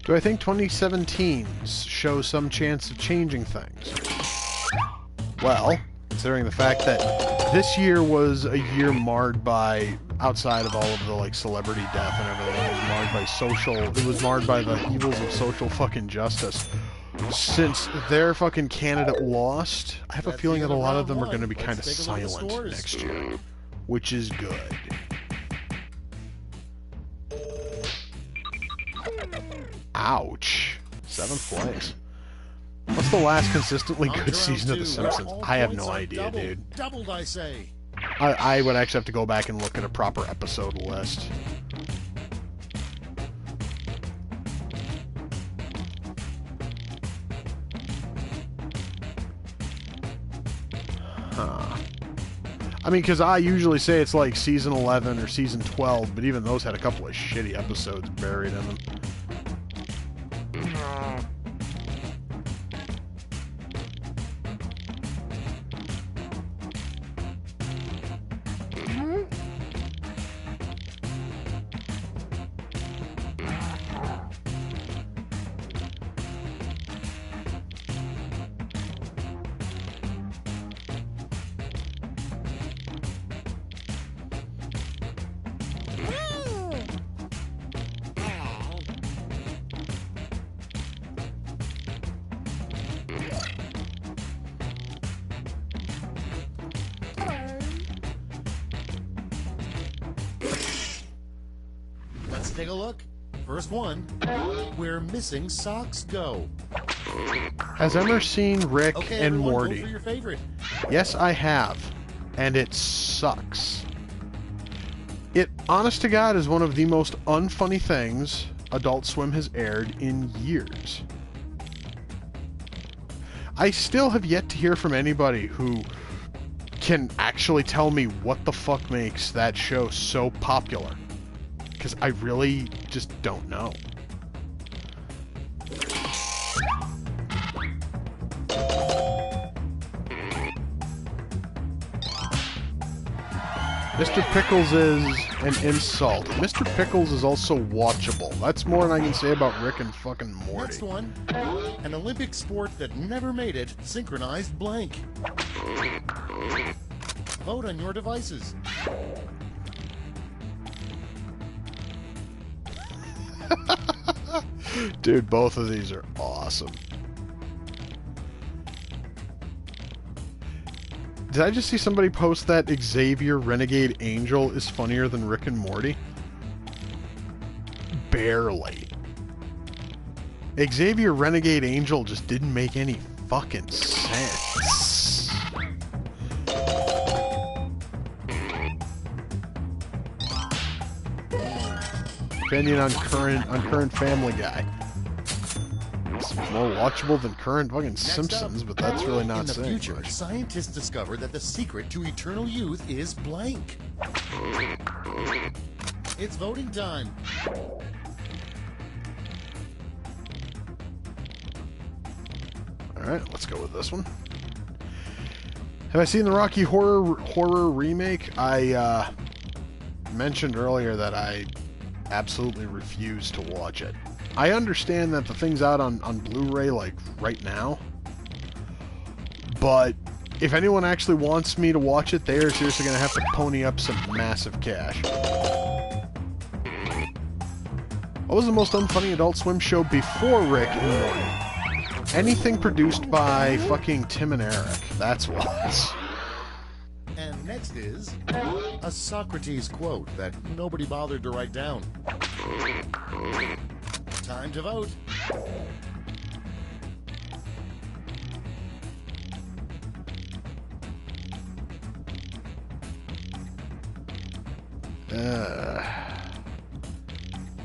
S1: Do I think 2017 shows some chance of changing things? Well, considering the fact that this year was a year marred by, outside of all of the like celebrity death and everything, it was marred by the evils of social fucking justice. Since their fucking candidate lost, I have a feeling that a lot of them are going to be kind of silent next year, which is good. Ouch. 7th place. What's the last consistently good season of The Simpsons? I have no idea, dude.
S2: Doubled, I say.
S1: I would actually have to go back and look at a proper episode list. Huh. I mean, because I usually say it's like season 11 or season 12, but even those had a couple of shitty episodes buried in them.
S2: Take a look. First one, where missing socks go.
S1: Has ever seen Rick and Morty?
S2: Vote for your favorite.
S1: Yes, I have. And it sucks. It, honest to God, is one of the most unfunny things Adult Swim has aired in years. I still have yet to hear from anybody who can actually tell me what the fuck makes that show so popular. Because I really just don't know. Mr. Pickles is an insult. Mr. Pickles is also watchable. That's more than I can say about Rick and fucking Morty.
S2: Next one. An Olympic sport that never made it, synchronized blank. Vote on your devices.
S1: Dude, both of these are awesome. Did I just see somebody post that Xavier Renegade Angel is funnier than Rick and Morty? Barely. Xavier Renegade Angel just didn't make any fucking sense. Opinion on current Family Guy. It's more watchable than current fucking Simpsons, but that's really not saying much.
S2: In the future, scientists discover that the secret to eternal youth is blank. It's voting time.
S1: Alright, let's go with this one. Have I seen the Rocky Horror remake? I mentioned earlier that I absolutely refuse to watch it. I understand that the thing's out on Blu-ray, like, right now. But if anyone actually wants me to watch it, they're seriously going to have to pony up some massive cash. What was the most unfunny Adult Swim show before Rick and Morty? Anything produced by fucking Tim and Eric. That's what.
S2: And next is a Socrates quote that nobody bothered to write down. Time to vote.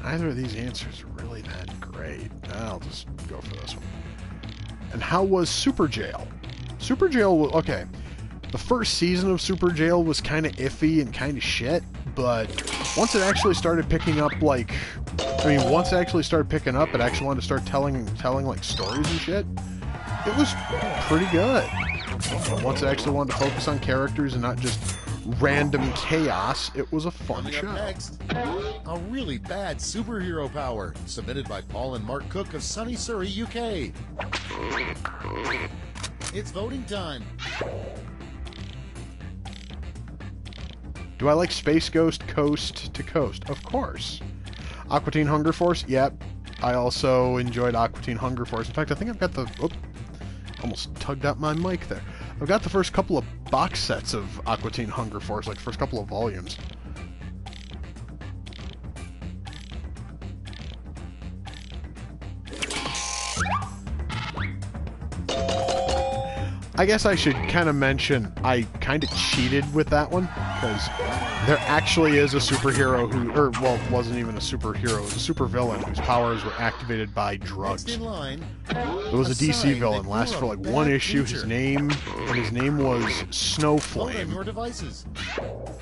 S1: Neither of these answers are really that great. I'll just go for this one. And how was Super Jail? Super Jail, okay. The first season of Super Jail was kind of iffy and kind of shit, but once it actually started picking up, like, once it actually started picking up, it actually wanted to start telling like stories and shit. It was pretty good. And once it actually wanted to focus on characters and not just random chaos, it was a fun
S2: Coming
S1: show.
S2: up next, a really bad superhero power, submitted by Paul and Mark Cook of Sunny Surrey, UK. It's voting time.
S1: Do I like Space Ghost Coast to Coast? Of course. Aqua Teen Hunger Force? Yep. I also enjoyed Aqua Teen Hunger Force. In fact, I think I've got the... Oh, almost tugged out my mic there. I've got the first couple of box sets of Aqua Teen Hunger Force, like first couple of volumes. I guess I should kind of mention I kind of cheated with that one, because there actually is a superhero who, or, well, wasn't even a superhero, it was a supervillain whose powers were activated by drugs.
S2: Next in line,
S1: It was a DC villain, lasted for like one issue, his name was
S2: vote on
S1: Snowflame,
S2: your devices.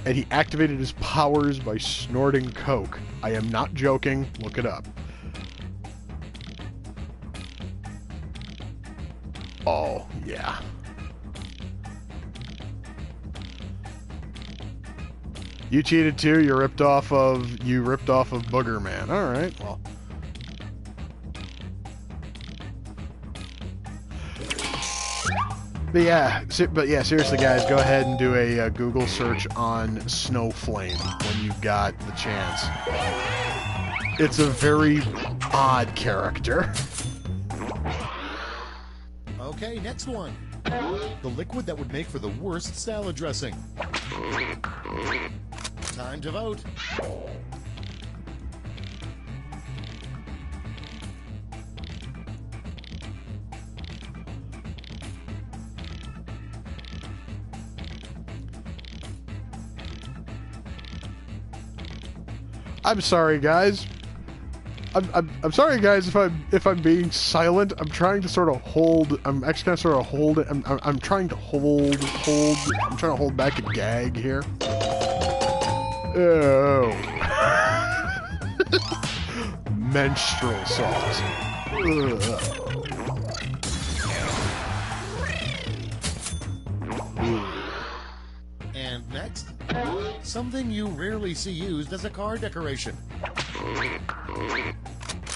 S1: and he activated his powers by snorting coke. I am not joking, look it up. Oh, yeah. You cheated too. You ripped off of Booger Man. All right. Well. But yeah, seriously, guys, go ahead and do a Google search on Snowflame when you got the chance. It's a very odd character.
S2: Okay, next one. The liquid that would make for the worst salad dressing. Time to vote.
S1: I'm sorry, guys. I'm sorry, guys, if I'm being silent. I'm trying to sort of hold. I'm actually gonna sort of hold it. I'm trying to hold. I'm trying to hold back a gag here. Oh. Menstrual sauce.
S2: And next, something you rarely see used as a car decoration.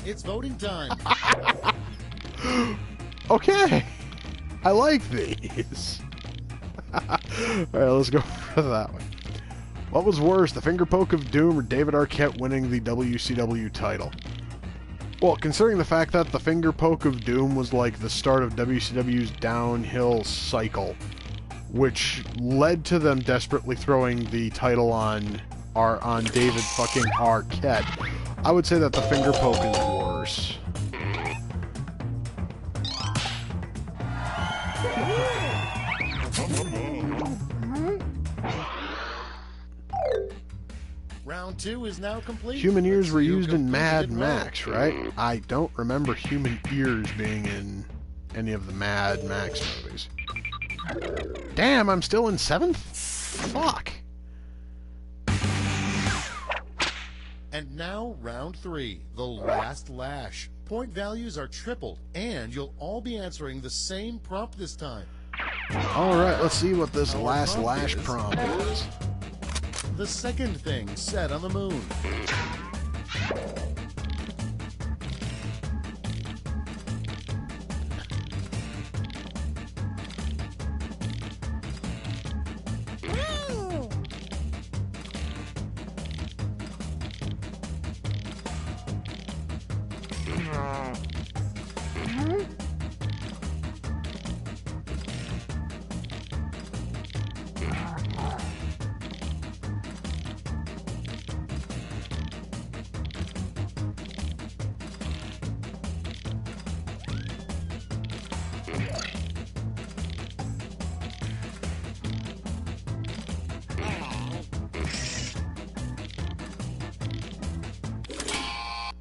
S2: It's voting time.
S1: Okay. I like these. Alright, let's go for that one. What was worse, the finger poke of doom or David Arquette winning the WCW title? Well, considering the fact that the finger poke of doom was like the start of WCW's downhill cycle, which led to them desperately throwing the title on David fucking Arquette, I would say that the finger poke is worse.
S2: Round 2 is now complete.
S1: Human ears were
S2: You
S1: used in Mad
S2: completed
S1: Max,
S2: row.
S1: right? I don't remember human ears being in any of the Mad Max movies. Damn, I'm still in 7th? Fuck.
S2: And now, round 3, the last lash. Point values are tripled, and you'll all be answering the same prompt this time.
S1: Alright, let's see what this
S2: Our
S1: last
S2: prompt
S1: lash
S2: is-
S1: prompt is.
S2: The second thing said on the moon.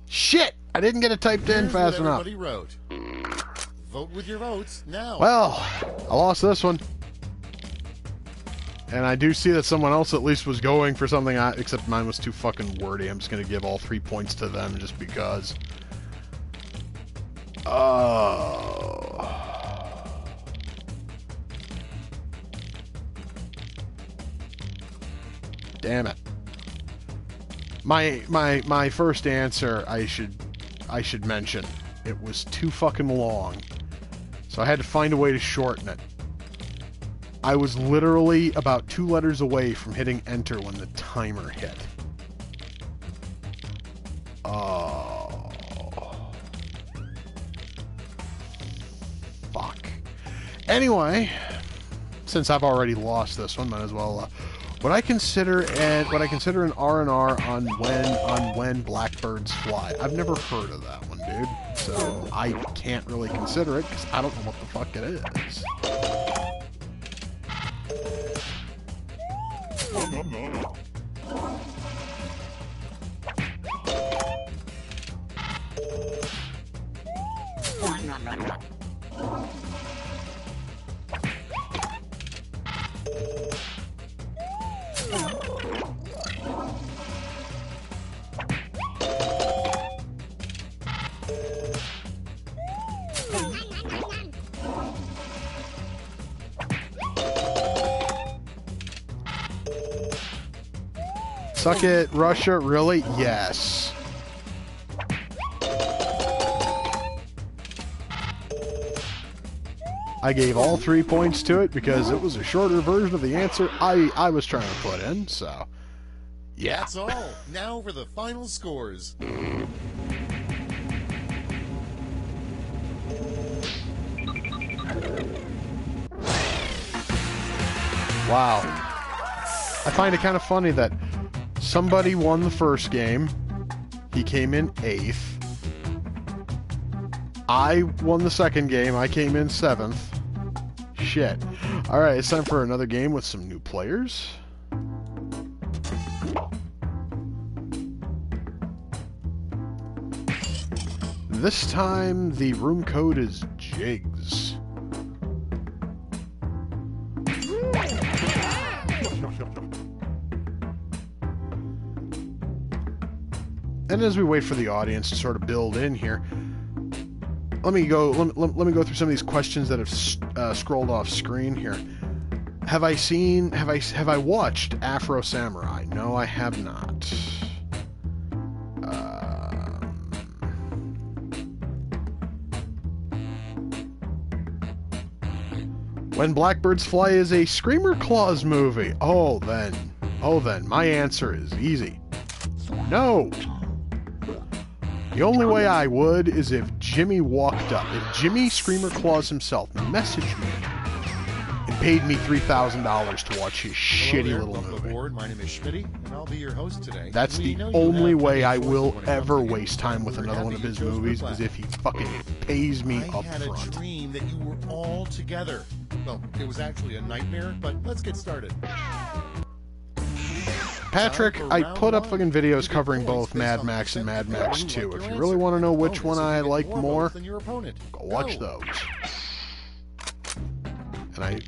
S1: Shit! I didn't get it typed in
S2: Here's
S1: fast
S2: what
S1: enough.
S2: everybody wrote. Vote with your votes now.
S1: Well, I lost this one. And I do see that someone else at least was going for something, except mine was too fucking wordy. I'm just going to give all 3 points to them just because. Oh. Damn it. My first answer, I should mention, it was too fucking long. So I had to find a way to shorten it. I was literally about 2 letters away from hitting enter when the timer hit. Oh. Fuck. Anyway, since I've already lost this one, might as well what I consider an R&R on when blackbirds fly. I've never heard of that one, dude. So I can't really consider it because I don't know what the fuck it is. Suck it, Russia, really? Yes. I gave all 3 points to it because it was a shorter version of the answer I was trying to put in, so yeah.
S2: That's all. Now for the final scores.
S1: Wow. I find it kind of funny that somebody won the first game. He came in 8th. I won the second game. I came in 7th. Shit. Alright, it's time for another game with some new players. This time, the room code is Jigs. And as we wait for the audience to sort of build in here, let me go through some of these questions that have scrolled off screen here. Have I watched Afro Samurai? No, I have not. When Blackbirds Fly is a Screamer Claws movie. Oh then, my answer is easy. No. The only way I would is if Jimmy walked up. If Jimmy Screamer Claus himself messaged me and paid me $3,000 to watch his shitty little movie.
S2: Aboard. My name is Schmitty, and I'll be your host today.
S1: That's the only way I will ever waste time with another one of his movies is if he fucking pays me up front.
S2: I had a dream that you were all together. Well, it was actually a nightmare, but let's get started.
S1: Patrick, I put up fucking videos covering both Mad Max and Mad Max 2. If you really want to know which one I like more, go watch those. And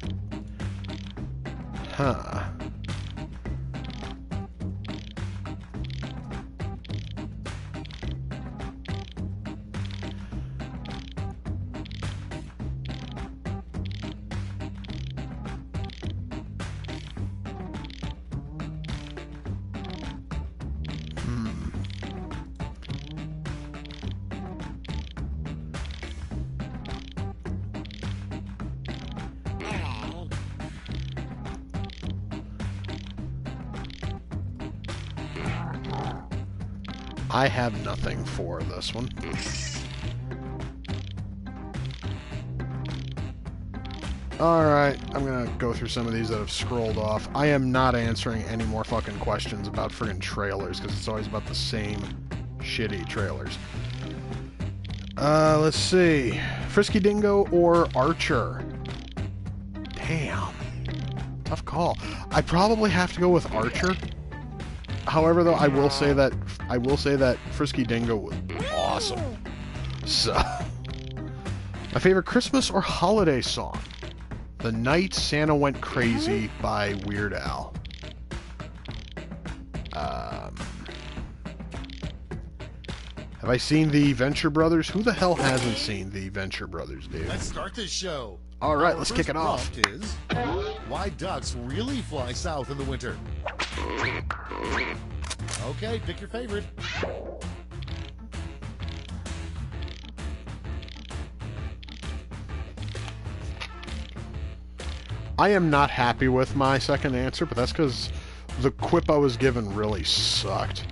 S1: I have nothing for this one. Alright, I'm gonna go through some of these that have scrolled off. I am not answering any more fucking questions about friggin' trailers, because it's always about the same shitty trailers. Let's see. Frisky Dingo or Archer? Damn. Tough call. I probably have to go with Archer. However, though, I will say that Frisky Dingo was awesome. So, my favorite Christmas or holiday song? The Night Santa Went Crazy by Weird Al. Have I seen the Venture Brothers? Who the hell hasn't seen the Venture Brothers, dude?
S2: Let's start this show.
S1: All right, let's kick it off.
S2: First prompt is, why ducks really fly south in the winter? Okay, pick your favorite.
S1: I am not happy with my second answer, but that's because the quip I was given really sucked.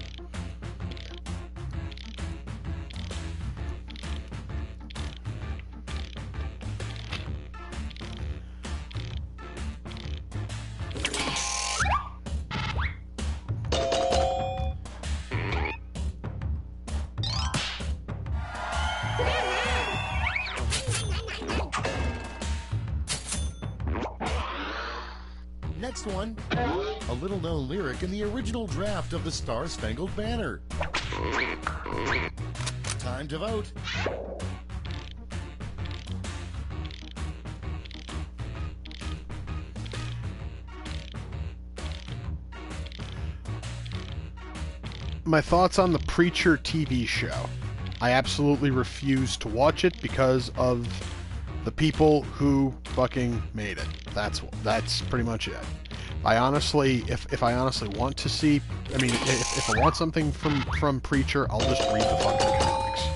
S2: Next one, a little-known lyric in the original draft of the Star-Spangled Banner. Time to vote.
S1: My thoughts on the Preacher TV show. I absolutely refuse to watch it because of the people who fucking made it. That's pretty much it. I honestly, if I honestly want to see, I mean, if I want something from Preacher, I'll just read the fucking comics.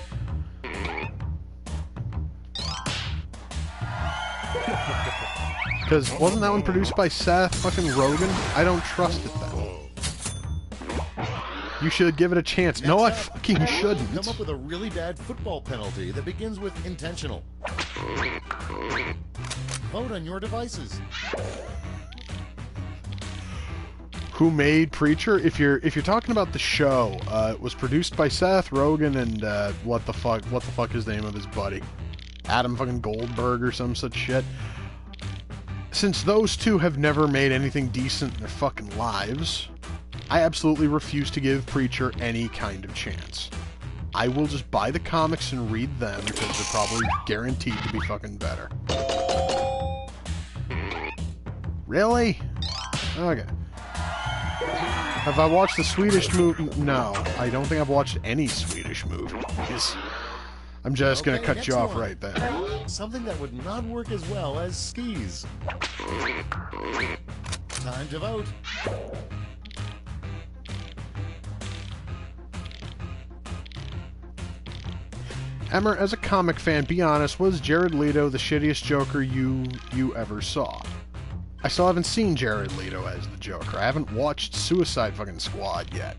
S1: Because wasn't that one produced by Seth fucking Rogen? I don't trust it then. You should give it a chance. No, I fucking shouldn't.
S2: Come up with a really bad football penalty that begins with intentional. Vote on your devices.
S1: Who made Preacher? If you're talking about the show, it was produced by Seth Rogen and what the fuck is the name of his buddy? Adam fucking Goldberg or some such shit. Since those two have never made anything decent in their fucking lives, I absolutely refuse to give Preacher any kind of chance. I will just buy the comics and read them because they're probably guaranteed to be fucking better. Really? Okay. Have I watched the Swedish movie? No, I don't think I've watched any Swedish movies. I'm just gonna cut you off right there.
S2: Something that would not work as well as skis. Time to vote.
S1: Emmer, as a comic fan, be honest, was Jared Leto the shittiest Joker you ever saw? I still haven't seen Jared Leto as the Joker. I haven't watched Suicide fucking Squad yet.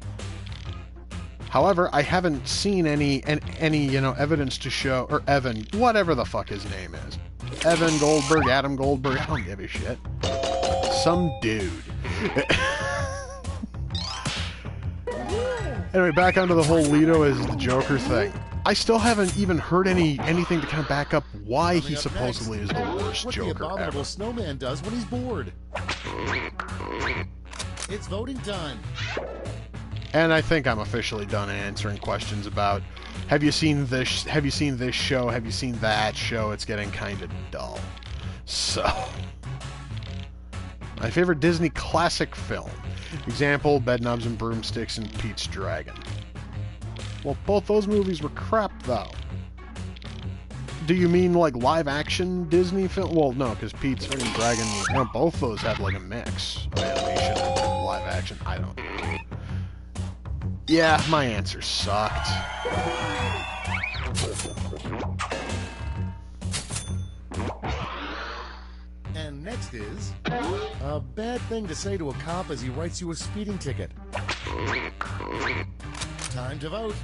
S1: However, I haven't seen any evidence to show, or Evan, whatever the fuck his name is. Evan Goldberg, Adam Goldberg, I don't give a shit. Some dude. Anyway, back onto the whole Leto as the Joker thing. I still haven't even heard anything to kind of back up why he supposedly is the worst Joker
S2: what the abominable
S1: ever.
S2: snowman does when he's bored. It's voting time.
S1: And I think I'm officially done answering questions about have you seen this show, have you seen that show. It's getting kind of dull. So, my favorite Disney classic film. Example, Bedknobs and Broomsticks and Pete's Dragon. Well, both those movies were crap, though. Do you mean, like, live-action Disney film? Well, no, because Pete's fucking Dragon, both those had, like, a mix of animation and live-action. I don't know. Yeah, my answer sucked.
S2: And next is a bad thing to say to a cop as he writes you a speeding ticket. Time to vote.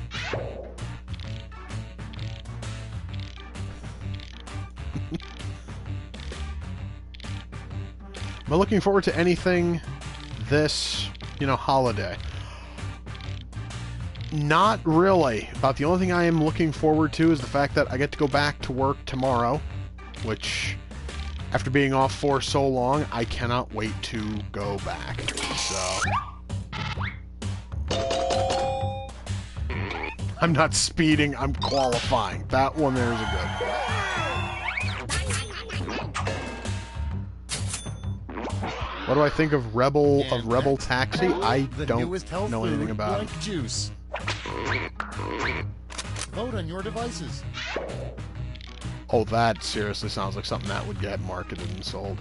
S1: Am I looking forward to anything this, holiday? Not really. About the only thing I am looking forward to is the fact that I get to go back to work tomorrow, which, after being off for so long, I cannot wait to go back. So, I'm not speeding, I'm qualifying. That one there is a good one. What do I think of Rebel Taxi? I don't know anything about it.
S2: Juice. Vote on your devices.
S1: Oh, that seriously sounds like something that would get marketed and sold.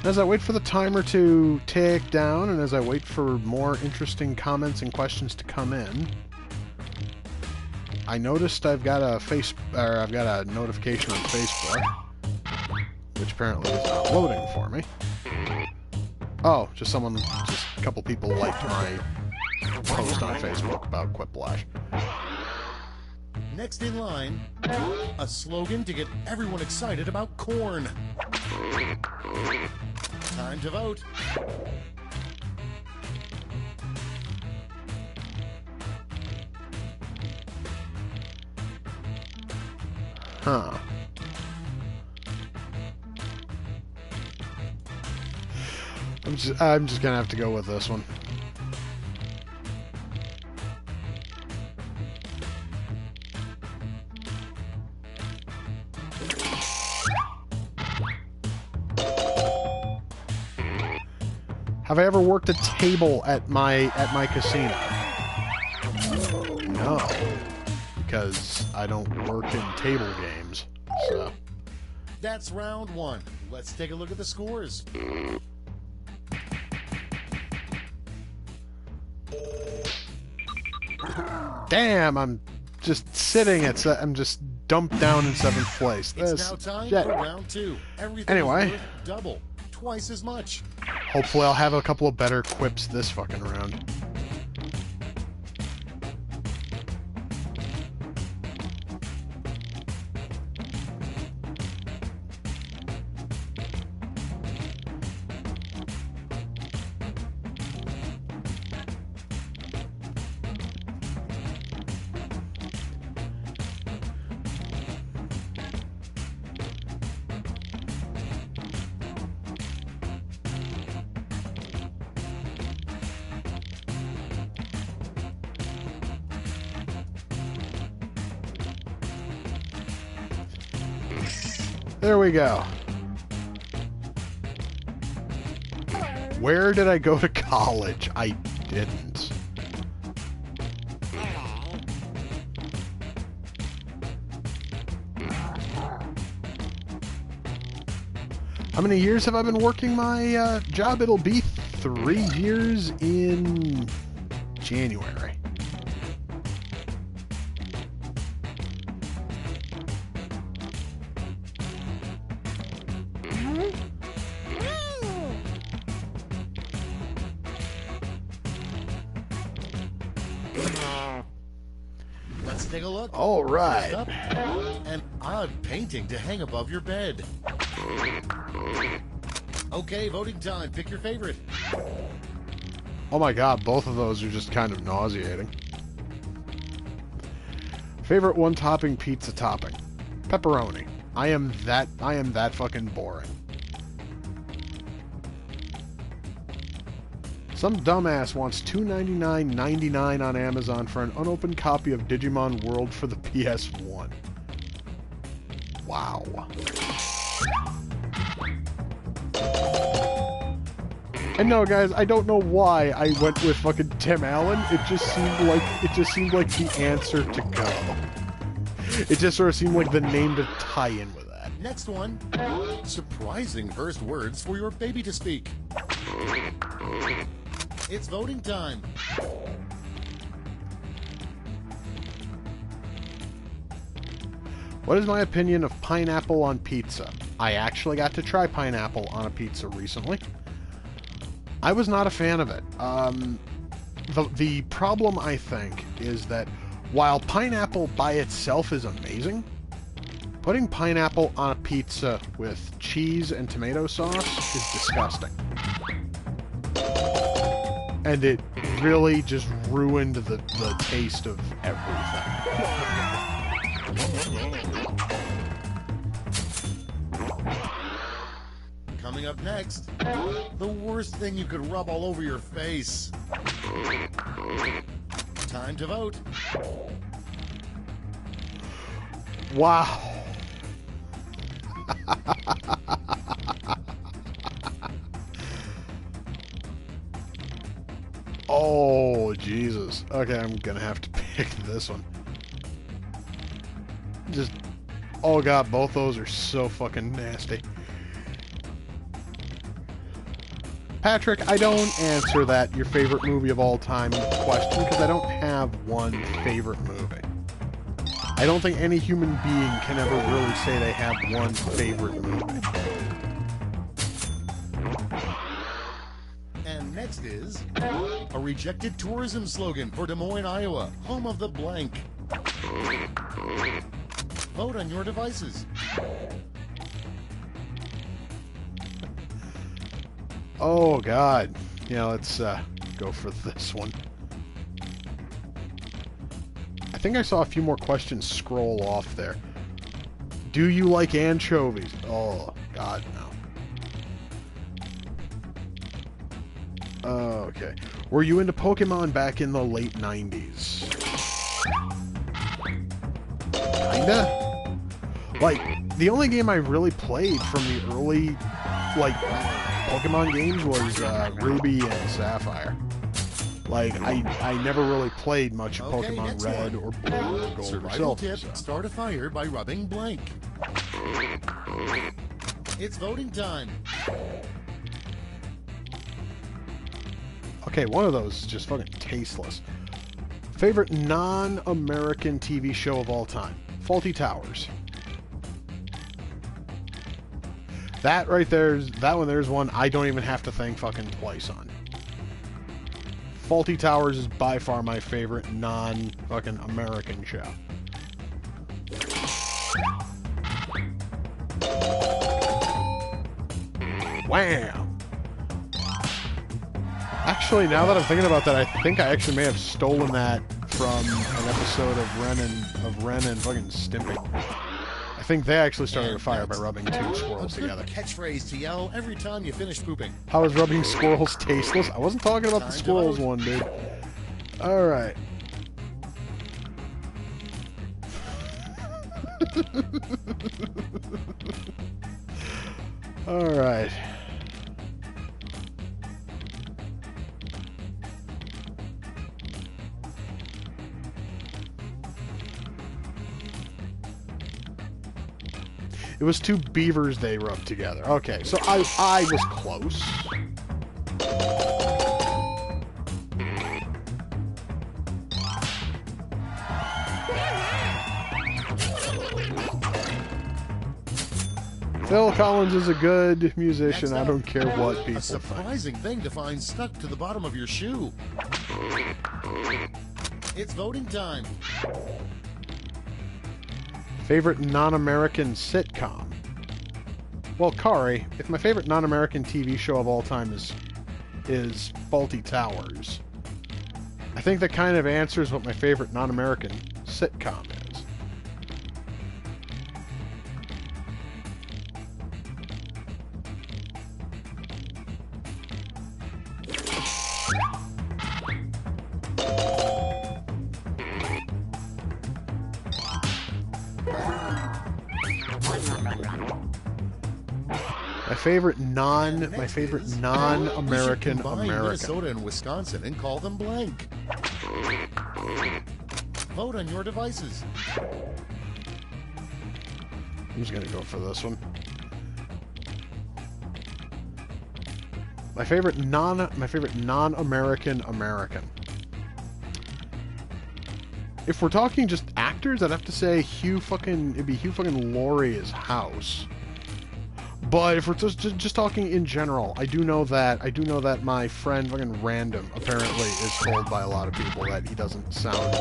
S1: As I wait for the timer to tick down, and as I wait for more interesting comments and questions to come in, I noticed I've got a notification on Facebook, which apparently is not loading for me. Oh, just a couple people liked my post on Facebook about Quiplash.
S2: Next in line, a slogan to get everyone excited about corn. Time to vote.
S1: Huh. I'm just gonna have to go with this one. Have I ever worked a table at my casino? No, because I don't work in table games. So
S2: that's round one. Let's take a look at the scores.
S1: Damn, I'm just sitting at. I'm just dumped down in 7th place.
S2: It's now time for round two. Everything is worth double, twice as much.
S1: Hopefully I'll have a couple of better quips this fucking round. There we go. Where did I go to college? I didn't. How many years have I been working my job? It'll be 3 years in January.
S2: Let's take a look.
S1: All right.
S2: First up, an odd painting to hang above your bed. Okay, voting time. Pick your favorite.
S1: Oh my god, both of those are just kind of nauseating. Favorite one-topping pizza topping? Pepperoni. I am that fucking boring. Some dumbass wants $299.99 on Amazon for an unopened copy of Digimon World for the PS1. Wow. And no, guys, I don't know why I went with fucking Tim Allen. It just seemed like the answer to go. It just sort of seemed like the name to tie in with that.
S2: Next one. Surprising first words for your baby to speak. It's voting time.
S1: What is my opinion of pineapple on pizza? I actually got to try pineapple on a pizza recently. I was not a fan of it. The problem, I think, is that while pineapple by itself is amazing, putting pineapple on a pizza with cheese and tomato sauce is disgusting. And it really just ruined the taste of everything.
S2: Coming up next, the worst thing you could rub all over your face. Time to vote.
S1: Wow. Oh, Jesus. Okay, I'm gonna have to pick this one. Just, oh god, both those are so fucking nasty. Patrick, I don't answer that your favorite movie of all time question because I don't have one favorite movie. I don't think any human being can ever really say they have one favorite movie.
S2: And next is a rejected tourism slogan for Des Moines, Iowa, home of the blank. Vote on your devices.
S1: Oh god. Yeah, let's go for this one. I think I saw a few more questions scroll off there. Do you like anchovies? Oh god, no. Okay. Were you into Pokemon back in the late 90s? Kinda? Like, the only game I really played from the early, like, Pokemon games was Ruby and Sapphire. Like, I never really played much of Pokemon Red or Blue or Gold
S2: Survival
S1: or Silver.
S2: tip,
S1: So.
S2: start a fire by rubbing blank. It's voting time.
S1: Okay, one of those is just fucking tasteless. Favorite non-American TV show of all time? Faulty Towers. That right there's one I don't even have to think fucking twice on. Faulty Towers is by far my favorite non-fucking American show. Wham! Actually, now that I'm thinking about that, I think I actually may have stolen that from an episode of Ren and fucking Stimpy. I think they actually started a fire by rubbing two squirrels together.
S2: Catchphrase to yell every time you finish pooping.
S1: How is rubbing squirrels tasteless? I wasn't talking about the squirrels one, dude. Alright. Alright. It was two beavers they rubbed together. Okay, so I was close. Phil Collins is a good musician. I don't care what people think.
S2: A surprising thing to find stuck to the bottom of your shoe. It's voting time.
S1: Favorite non-American sitcom? Well, Kari, if my favorite non-American TV show of all time is Fawlty Towers, I think that kind of answers what my favorite non-American sitcom is. My favorite non-American American.
S2: Minnesota and Wisconsin and call them blank. Vote on your devices.
S1: I'm just gonna go for this one. My favorite non-American American. If we're talking just actors, I'd have to say it'd be Hugh fucking Laurie's House. But if we're just talking in general, I do know that my friend fucking Random apparently is told by a lot of people that he doesn't sound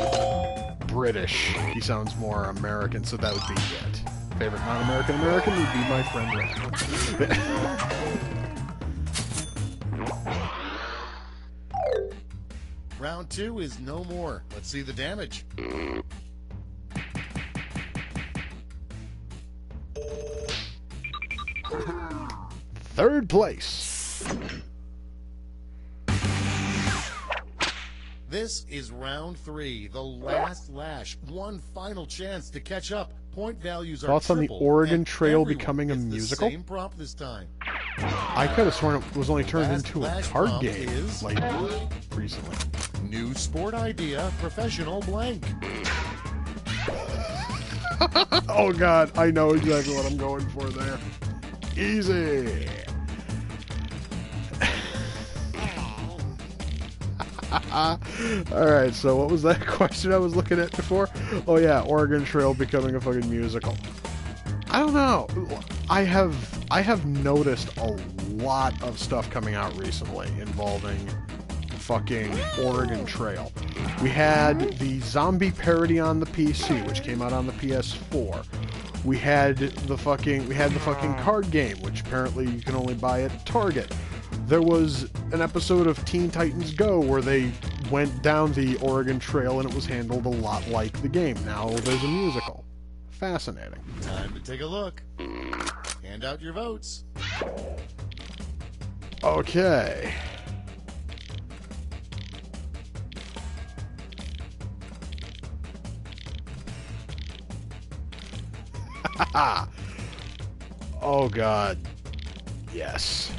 S1: British. He sounds more American, so that would be it. Favorite non-American American would be my friend Random.
S2: Round 2 is no more. Let's see the damage.
S1: Third place.
S2: This is round 3, the last lash. One final chance to catch up. Point values are
S1: Thoughts on the
S2: tripled,
S1: Oregon
S2: and
S1: Trail
S2: everyone
S1: becoming a
S2: gets
S1: musical?
S2: The same prompt this time.
S1: I could have sworn it was only turned
S2: Last
S1: into a
S2: flash
S1: card
S2: prompt
S1: game
S2: is
S1: like recently.
S2: New sport idea, professional blank.
S1: Oh god, I know exactly what I'm going for there. Easy. Alright, so what was that question I was looking at before? Oh yeah, Oregon Trail becoming a fucking musical. I don't know. I have noticed a lot of stuff coming out recently involving fucking Oregon Trail. We had the zombie parody on the PC, which came out on the PS4. We had the fucking card game, which apparently you can only buy at Target. There was an episode of Teen Titans Go where they went down the Oregon Trail and it was handled a lot like the game. Now there's a musical. Fascinating.
S2: Time to take a look. Hand out your votes.
S1: Okay. Oh god. Yes.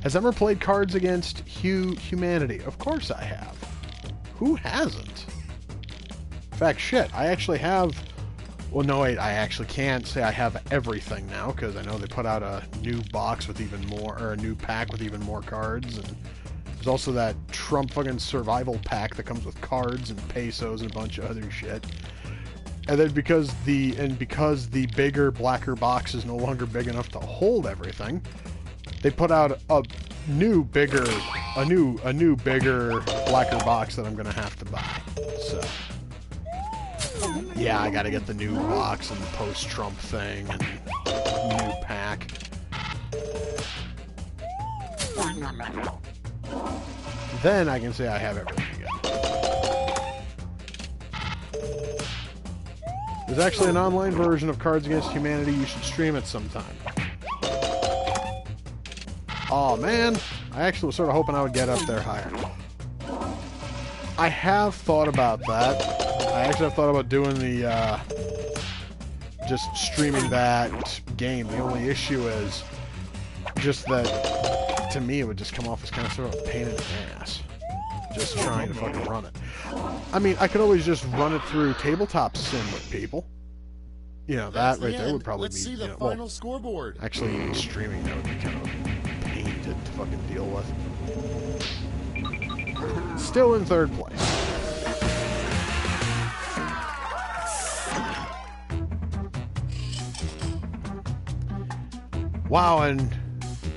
S1: Has ever played Cards Against Humanity? Of course I have. Who hasn't? In fact, shit, I actually have... Well, no, wait, I actually can't say I have everything now, because I know they put out a new box with even more, or a new pack with even more cards, and there's also that Trump fucking survival pack that comes with cards and pesos and a bunch of other shit. And then because the bigger, blacker box is no longer big enough to hold everything, they put out a new, bigger, blacker box that I'm gonna have to buy. So, yeah, I gotta get the new box and the post-Trump thing and new pack. Then I can say I have everything again. There's actually an online version of Cards Against Humanity. You should stream it sometime. Aw, man. I actually was sort of hoping I would get up there higher. I have thought about that. I actually have thought about doing the, just streaming that game. The only issue is just that, to me, it would just come off as kind of sort of a pain in the ass. Just trying to fucking run it. I mean, I could always just run it through tabletop sim with people. You know, that right there would probably be,
S2: see the
S1: you know,
S2: final scoreboard.
S1: Actually, even streaming, that would be kind of a pain to fucking deal with. Still in third place. Wow, and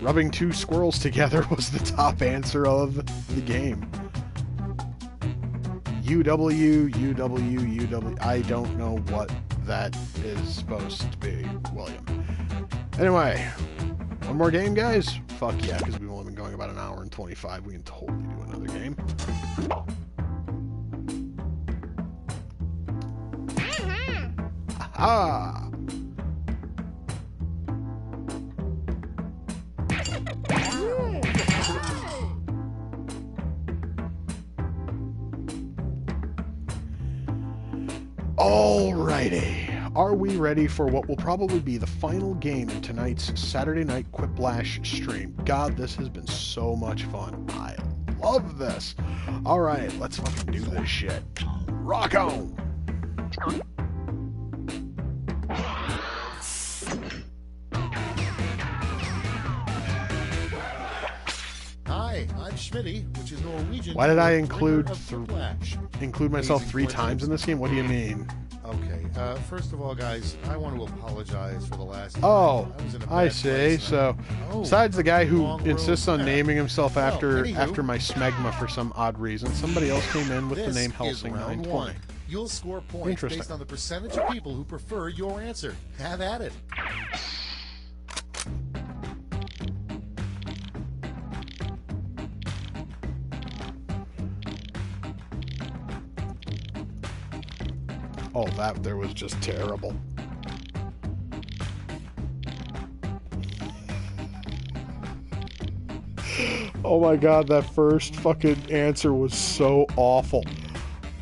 S1: rubbing two squirrels together was the top answer of the game. UW, UW, UW. I don't know what that is supposed to be, William. Anyway, one more game, guys? Fuck yeah, because we've only been going about an hour and 25. We can totally do another game. Aha! Alrighty. Are we ready for what will probably be the final game in tonight's Saturday night Quiplash stream? God, this has been so much fun. I love this. Alright, let's fucking do this shit. Rock on!
S2: Hi, I'm Schmitty, which is Norwegian.
S1: Why did I include myself
S2: Amazing
S1: 3 times in this game? What do you mean?
S2: Okay, first of all, guys, I want to apologize for the last time.
S1: Oh,
S2: I was in a
S1: I
S2: bad
S1: see.
S2: place,
S1: So,
S2: oh,
S1: besides the guy who
S2: long road
S1: insists on
S2: there.
S1: naming himself
S2: Well,
S1: after
S2: anywho,
S1: my smegma for some odd reason, somebody else came in with the
S2: this
S1: name
S2: is
S1: Helsing
S2: round
S1: 920.
S2: one. You'll score points
S1: Interesting.
S2: based on the percentage of people who prefer your answer. Have at it.
S1: Oh, that there was just terrible. Oh my god, that first fucking answer was so awful.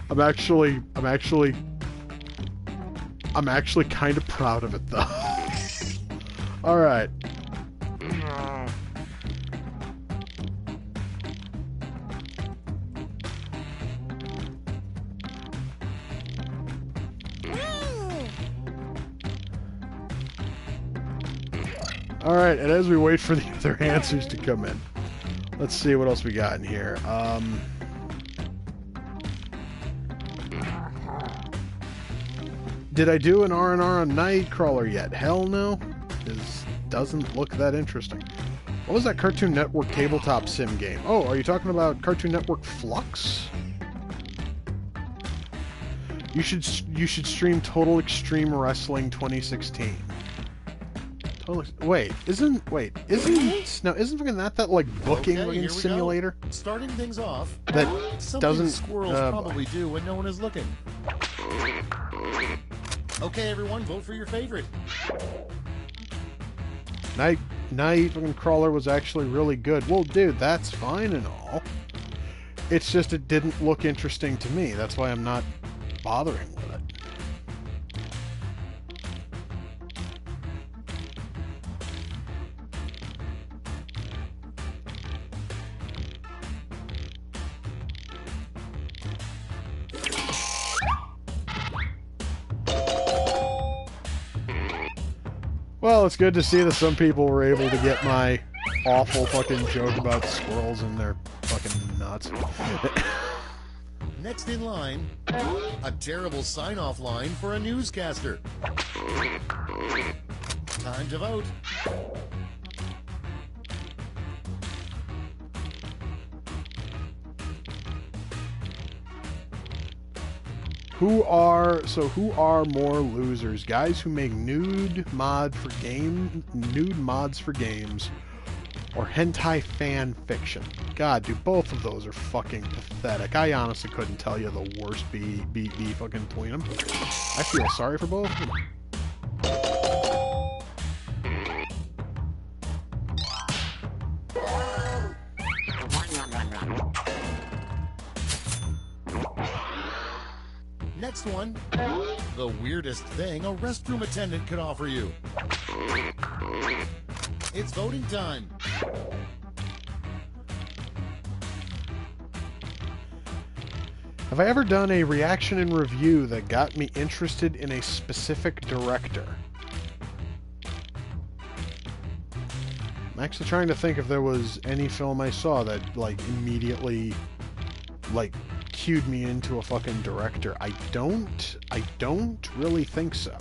S1: I'm actually kind of proud of it though. All right. All right, and as we wait for the other answers to come in, let's see what else we got in here. Did I do an R&R on Nightcrawler yet? Hell no. This doesn't look that interesting. What was that Cartoon Network tabletop sim game? Oh, are you talking about Cartoon Network Flux? You should stream Total Extreme Wrestling 2016. Isn't fucking that like booking
S2: Okay,
S1: fucking
S2: here we
S1: simulator?
S2: go. Starting things off.
S1: That
S2: something
S1: doesn't
S2: squirrels probably do when no one is looking. Okay, everyone, vote for your favorite.
S1: Night fucking Crawler was actually really good. Well, dude, that's fine and all. It's just it didn't look interesting to me. That's why I'm not bothering with it. Well, it's good to see that some people were able to get my awful fucking joke about squirrels and their fucking nuts.
S2: Next in line, a terrible sign-off line for a newscaster. Time to vote.
S1: Who are more losers? Guys who make nude mods for games, or hentai fan fiction? God, dude, both of those are fucking pathetic. I honestly couldn't tell you the worst be fucking between them. I feel sorry for both of them.
S2: Next one. The weirdest thing a restroom attendant could offer you. It's voting time.
S1: Have I ever done a reaction and review that got me interested in a specific director? I'm actually trying to think if there was any film I saw that, like, immediately, like, cued me into a fucking director. I don't really think so.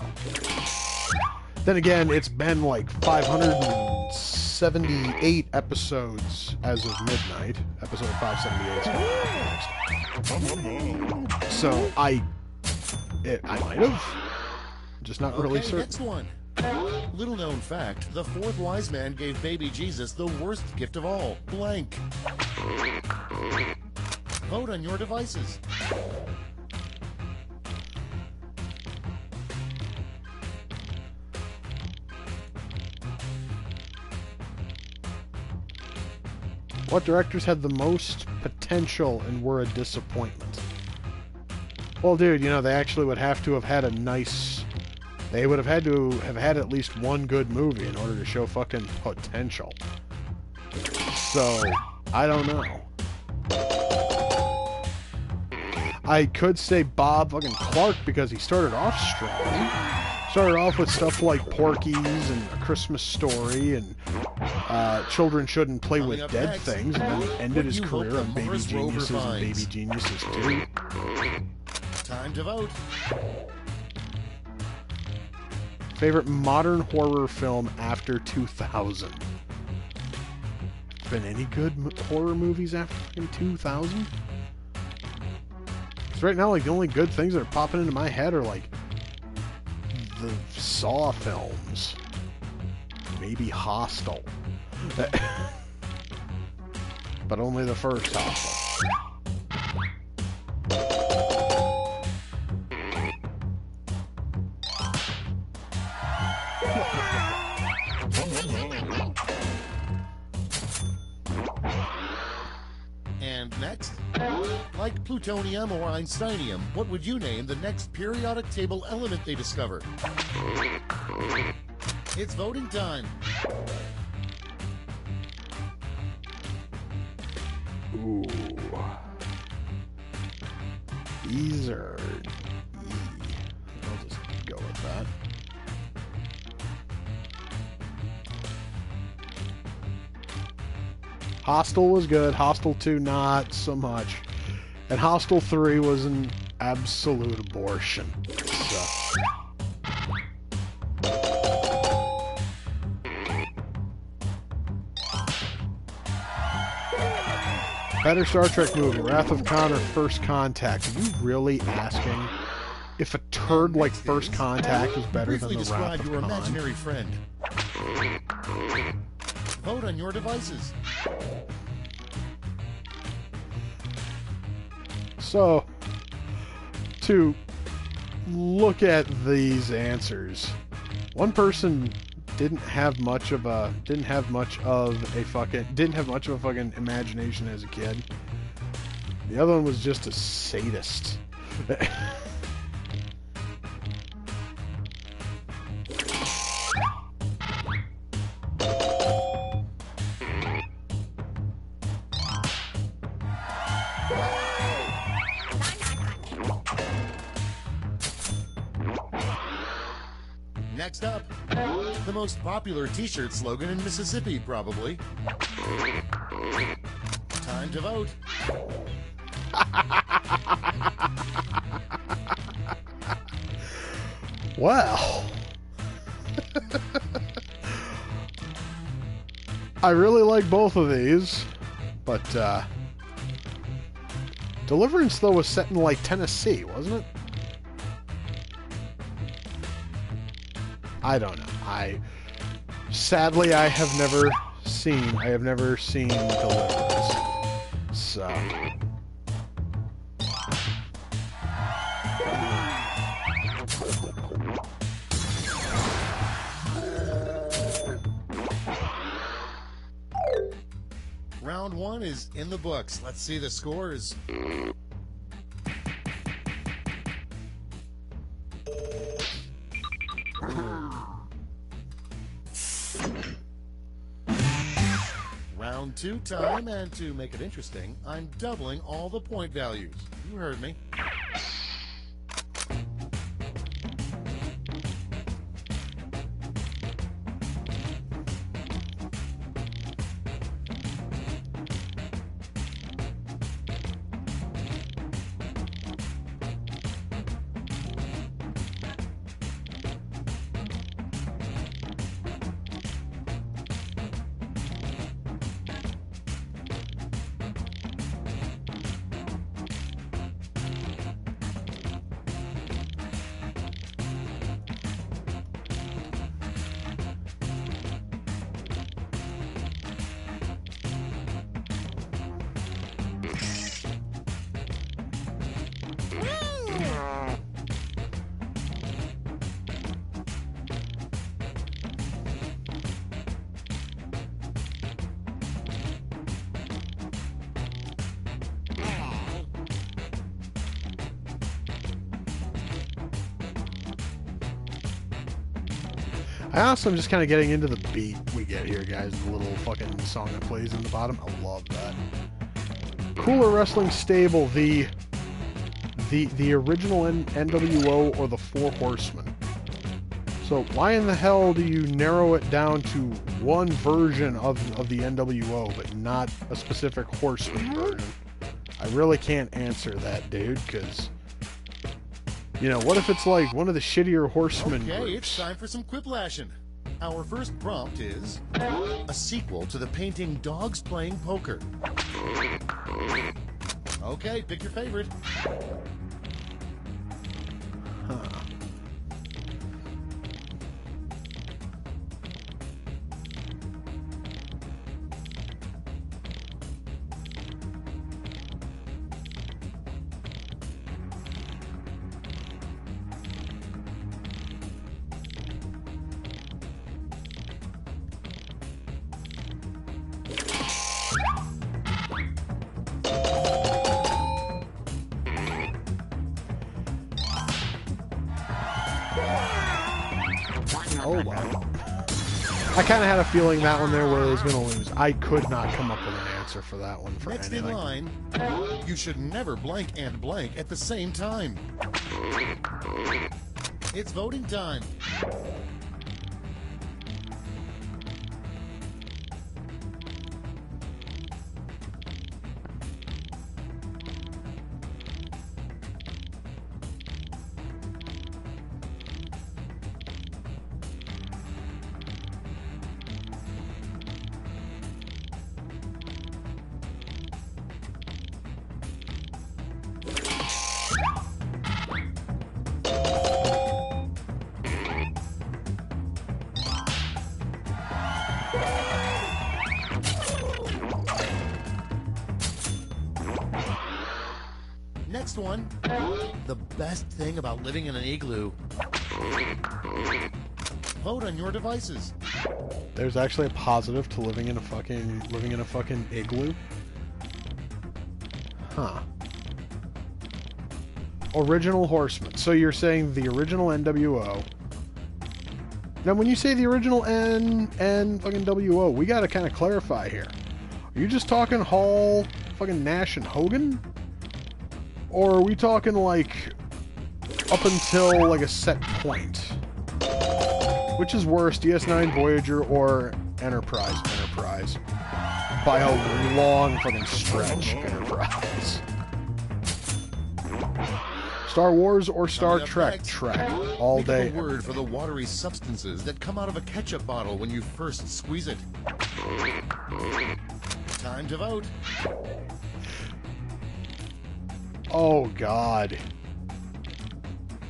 S1: Then again, it's been like 578 episodes as of midnight. Episode 578 is so I might have. Just not really certain.
S2: Next one. Little known fact, the fourth wise man gave baby Jesus the worst gift of all, blank. Vote on your devices.
S1: What directors had the most potential and were a disappointment? Well, dude, you know, they actually would have to have had a nice... They would have had to have had at least one good movie in order to show fucking potential. So, I don't know. I could say Bob fucking Clark because he started off strong. Started off with stuff like Porky's and A Christmas Story and Children Shouldn't Play with Dead Things, and then ended his career on Baby Geniuses and Baby Geniuses 2.
S2: Time to vote.
S1: Favorite modern horror film after 2000? Been any good horror movies after 2000? Because right now, like, the only good things that are popping into my head are, like, the Saw films. Maybe Hostel. But only the first Hostel.
S2: And next, like plutonium or Einsteinium, what would you name the next periodic table element they discover? It's voting time.
S1: Ooh. These are... I'll just go with that. Hostel was good. Hostel 2, not so much. And Hostel 3 was an absolute abortion. So. Better Star Trek movie, Wrath of Khan or First Contact? Are you really asking if a turd like First Contact is better than the Wrath of
S2: Khan? Briefly describe your imaginary friend. Vote on your devices.
S1: So, to look at these answers, one person didn't have much of a fucking imagination as a kid. The other one was just a sadist.
S2: Next up, the most popular t-shirt slogan in Mississippi, probably. Time to vote.
S1: Well, I really like both of these, but Deliverance, though, was set in, like, Tennessee, wasn't it? I don't know. Sadly, I have never seen Deliverance. So.
S2: Round one is in the books. Let's see the scores. Round 2 time, and to make it interesting, I'm doubling all the point values. You heard me.
S1: I also am just kind of getting into the beat we get here, guys. The little fucking song that plays in the bottom. I love that. Cooler Wrestling Stable, the original NWO or the Four Horsemen. So why in the hell do you narrow it down to one version of the NWO, but not a specific Horseman version? I really can't answer that, dude, because... You know, what if it's like one of the shittier Horsemen groups?
S2: Okay, it's time for some Quiplashing. Our first prompt is a sequel to the painting Dogs Playing Poker. Okay, pick your favorite.
S1: Huh. Oh, wow. I kind of had a feeling that one there was going to lose. I could not come up with an answer for that one for
S2: Next
S1: anything.
S2: in line, you should never blank and blank at the same time. It's voting time. Next one, the best thing about living in an igloo. Vote on your devices.
S1: There's actually a positive to living in a fucking igloo. Huh. Original Horseman. So you're saying the original NWO. Now, when you say the original N and fucking WO, we gotta kind of clarify here. Are you just talking Hall, fucking Nash and Hogan? Or are we talking, like, up until, like, a set point? Which is worse, DS9, Voyager, or Enterprise? Enterprise. By a long fucking stretch, Enterprise. Star Wars or Star Trek? Trek. All day.
S2: Think of a word for the watery substances that come out of a ketchup bottle when you first squeeze it. Time to vote.
S1: Oh, God.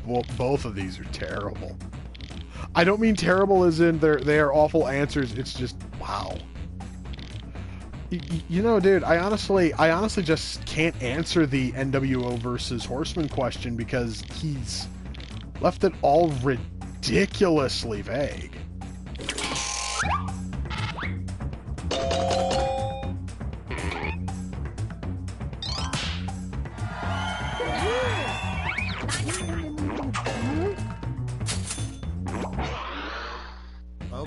S1: Well, both of these are terrible. I don't mean terrible as in they are awful answers. It's just, wow. You know, dude, I honestly just can't answer the NWO versus Horseman question because he's left it all ridiculously vague.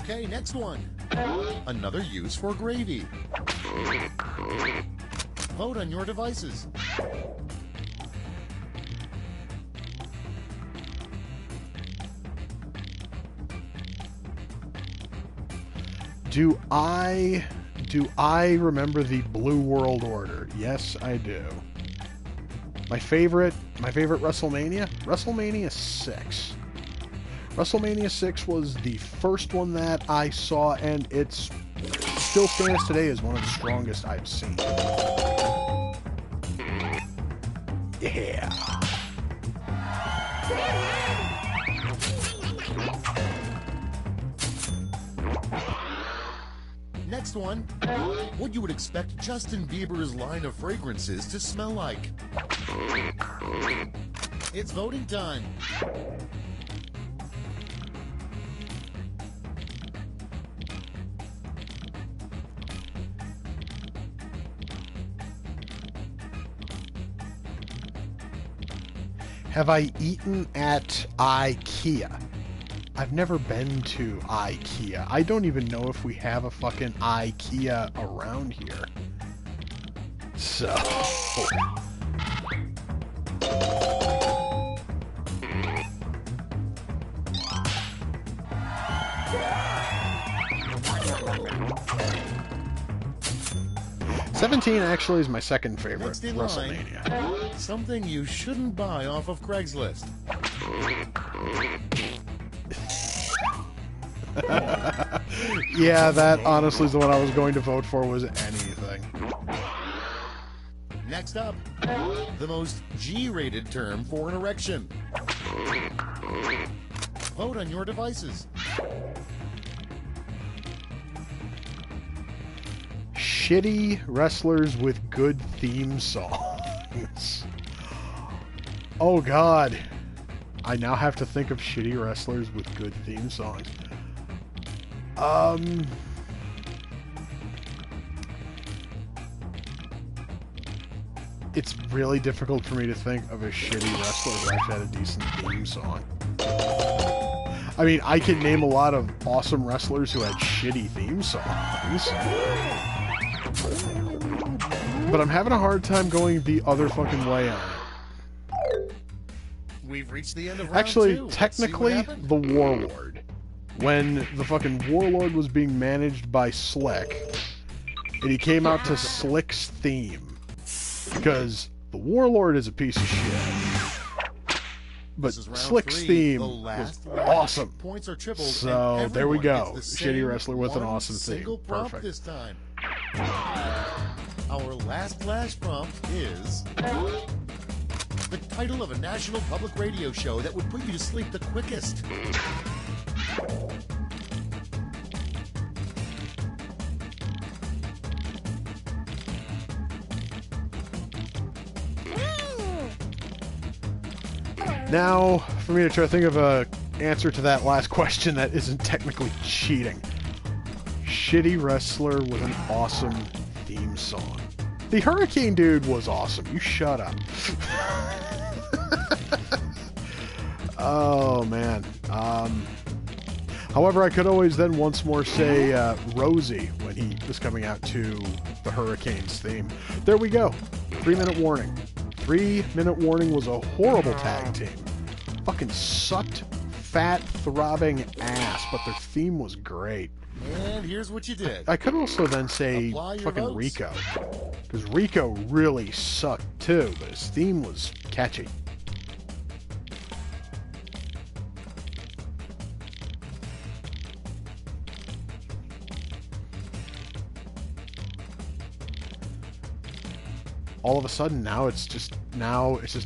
S2: Okay, next one. Another use for gravy. Vote on your devices.
S1: Do I remember the Blue World Order? Yes, I do. My favorite WrestleMania? WrestleMania 6. WrestleMania 6 was the first one that I saw, and it's still stands today as one of the strongest I've seen. Yeah.
S2: Next one. What you would expect Justin Bieber's line of fragrances to smell like. It's voting time.
S1: Have I eaten at IKEA? I've never been to IKEA. I don't even know if we have a fucking IKEA around here. So... '17 actually is my second favorite
S2: Next in
S1: WrestleMania.
S2: line, something you shouldn't buy off of Craigslist.
S1: Yeah, that honestly is the one I was going to vote for, was anything.
S2: Next up, the most G-rated term for an erection. Vote on your devices.
S1: Shitty wrestlers with good theme songs. Oh god. I now have to think of shitty wrestlers with good theme songs. It's really difficult for me to think of a shitty wrestler who actually had a decent theme song. I mean, I can name a lot of awesome wrestlers who had shitty theme songs. But I'm having a hard time going the other fucking way on it.
S2: We've reached the end of round
S1: Actually,
S2: two.
S1: technically, the Warlord. When the fucking Warlord was being managed by Slick, and he came out to Slick's theme. Because the Warlord is a piece of shit. But Slick's theme was awesome.
S2: Points are tripled,
S1: so there we go. Shitty wrestler with an awesome theme.
S2: Perfect. This time. Our last flash prompt is the title of a national public radio show that would put you to sleep the quickest.
S1: Now, for me to try to think of a answer to that last question that isn't technically cheating. Shitty wrestler with an awesome theme song. The Hurricane Dude was awesome. You shut up. Oh, man. However, I could always then once more say Rosie when he was coming out to the Hurricanes theme. There we go. 3-minute warning. 3-minute warning was a horrible tag team. Fucking sucked, fat, throbbing ass, but their theme was great.
S2: And here's what you did.
S1: I could also then say fucking
S2: votes.
S1: Rico. Because Rico really sucked too, but his theme was catchy. All of a sudden now it's just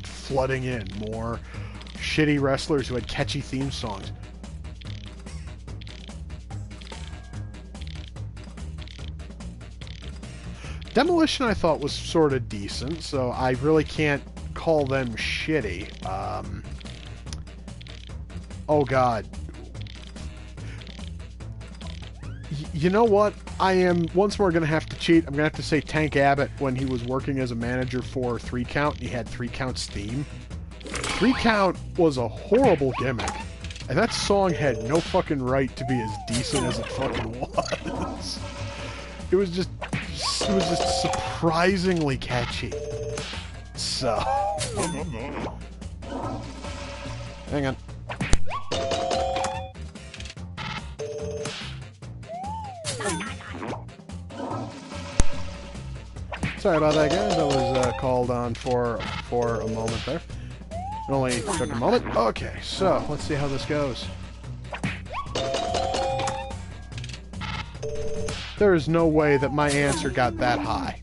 S1: flooding in more shitty wrestlers who had catchy theme songs. Demolition I thought was sort of decent, so I really can't call them shitty. Oh god. You know what? I am once more going to have to cheat. I'm going to have to say Tank Abbott when he was working as a manager for 3 Count. He had 3 Count's theme. 3 Count was a horrible gimmick. That song had no fucking right to be as decent as it fucking was. It was just surprisingly catchy. So, hang on. Sorry about that, guys. I was called on for a moment there. It only took a moment. Okay, so let's see how this goes. There is no way that my answer got that high.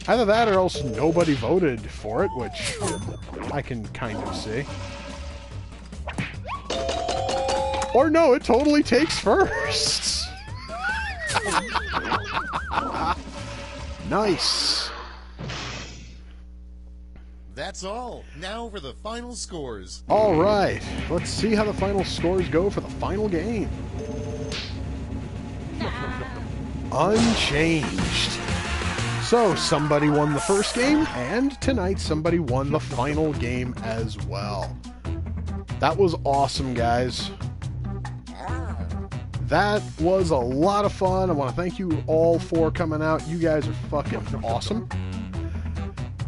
S1: Either that or else nobody voted for it, which I can kind of see. Or no, it totally takes first. Nice.
S2: That's all. Now for the final scores.
S1: All right, let's see how the final scores go for the final game. Unchanged. So, somebody won the first game, and tonight somebody won the final game as well. That was awesome, guys. That was a lot of fun. I want to thank you all for coming out. You guys are fucking awesome.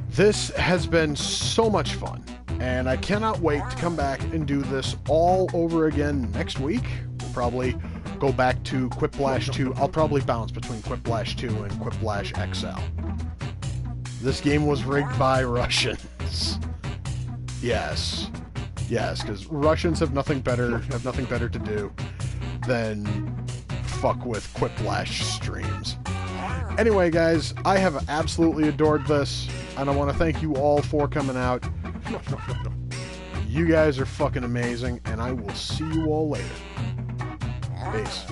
S1: This has been so much fun, and I cannot wait to come back and do this all over again next week. We'll probably go back to Quiplash 2. I'll probably bounce between Quiplash 2 and Quiplash XL. This game was rigged by Russians. Yes. Yes, because Russians have nothing better to do than fuck with Quiplash streams. Anyway, guys, I have absolutely adored this, and I want to thank you all for coming out. You guys are fucking amazing, and I will see you all later. Peace.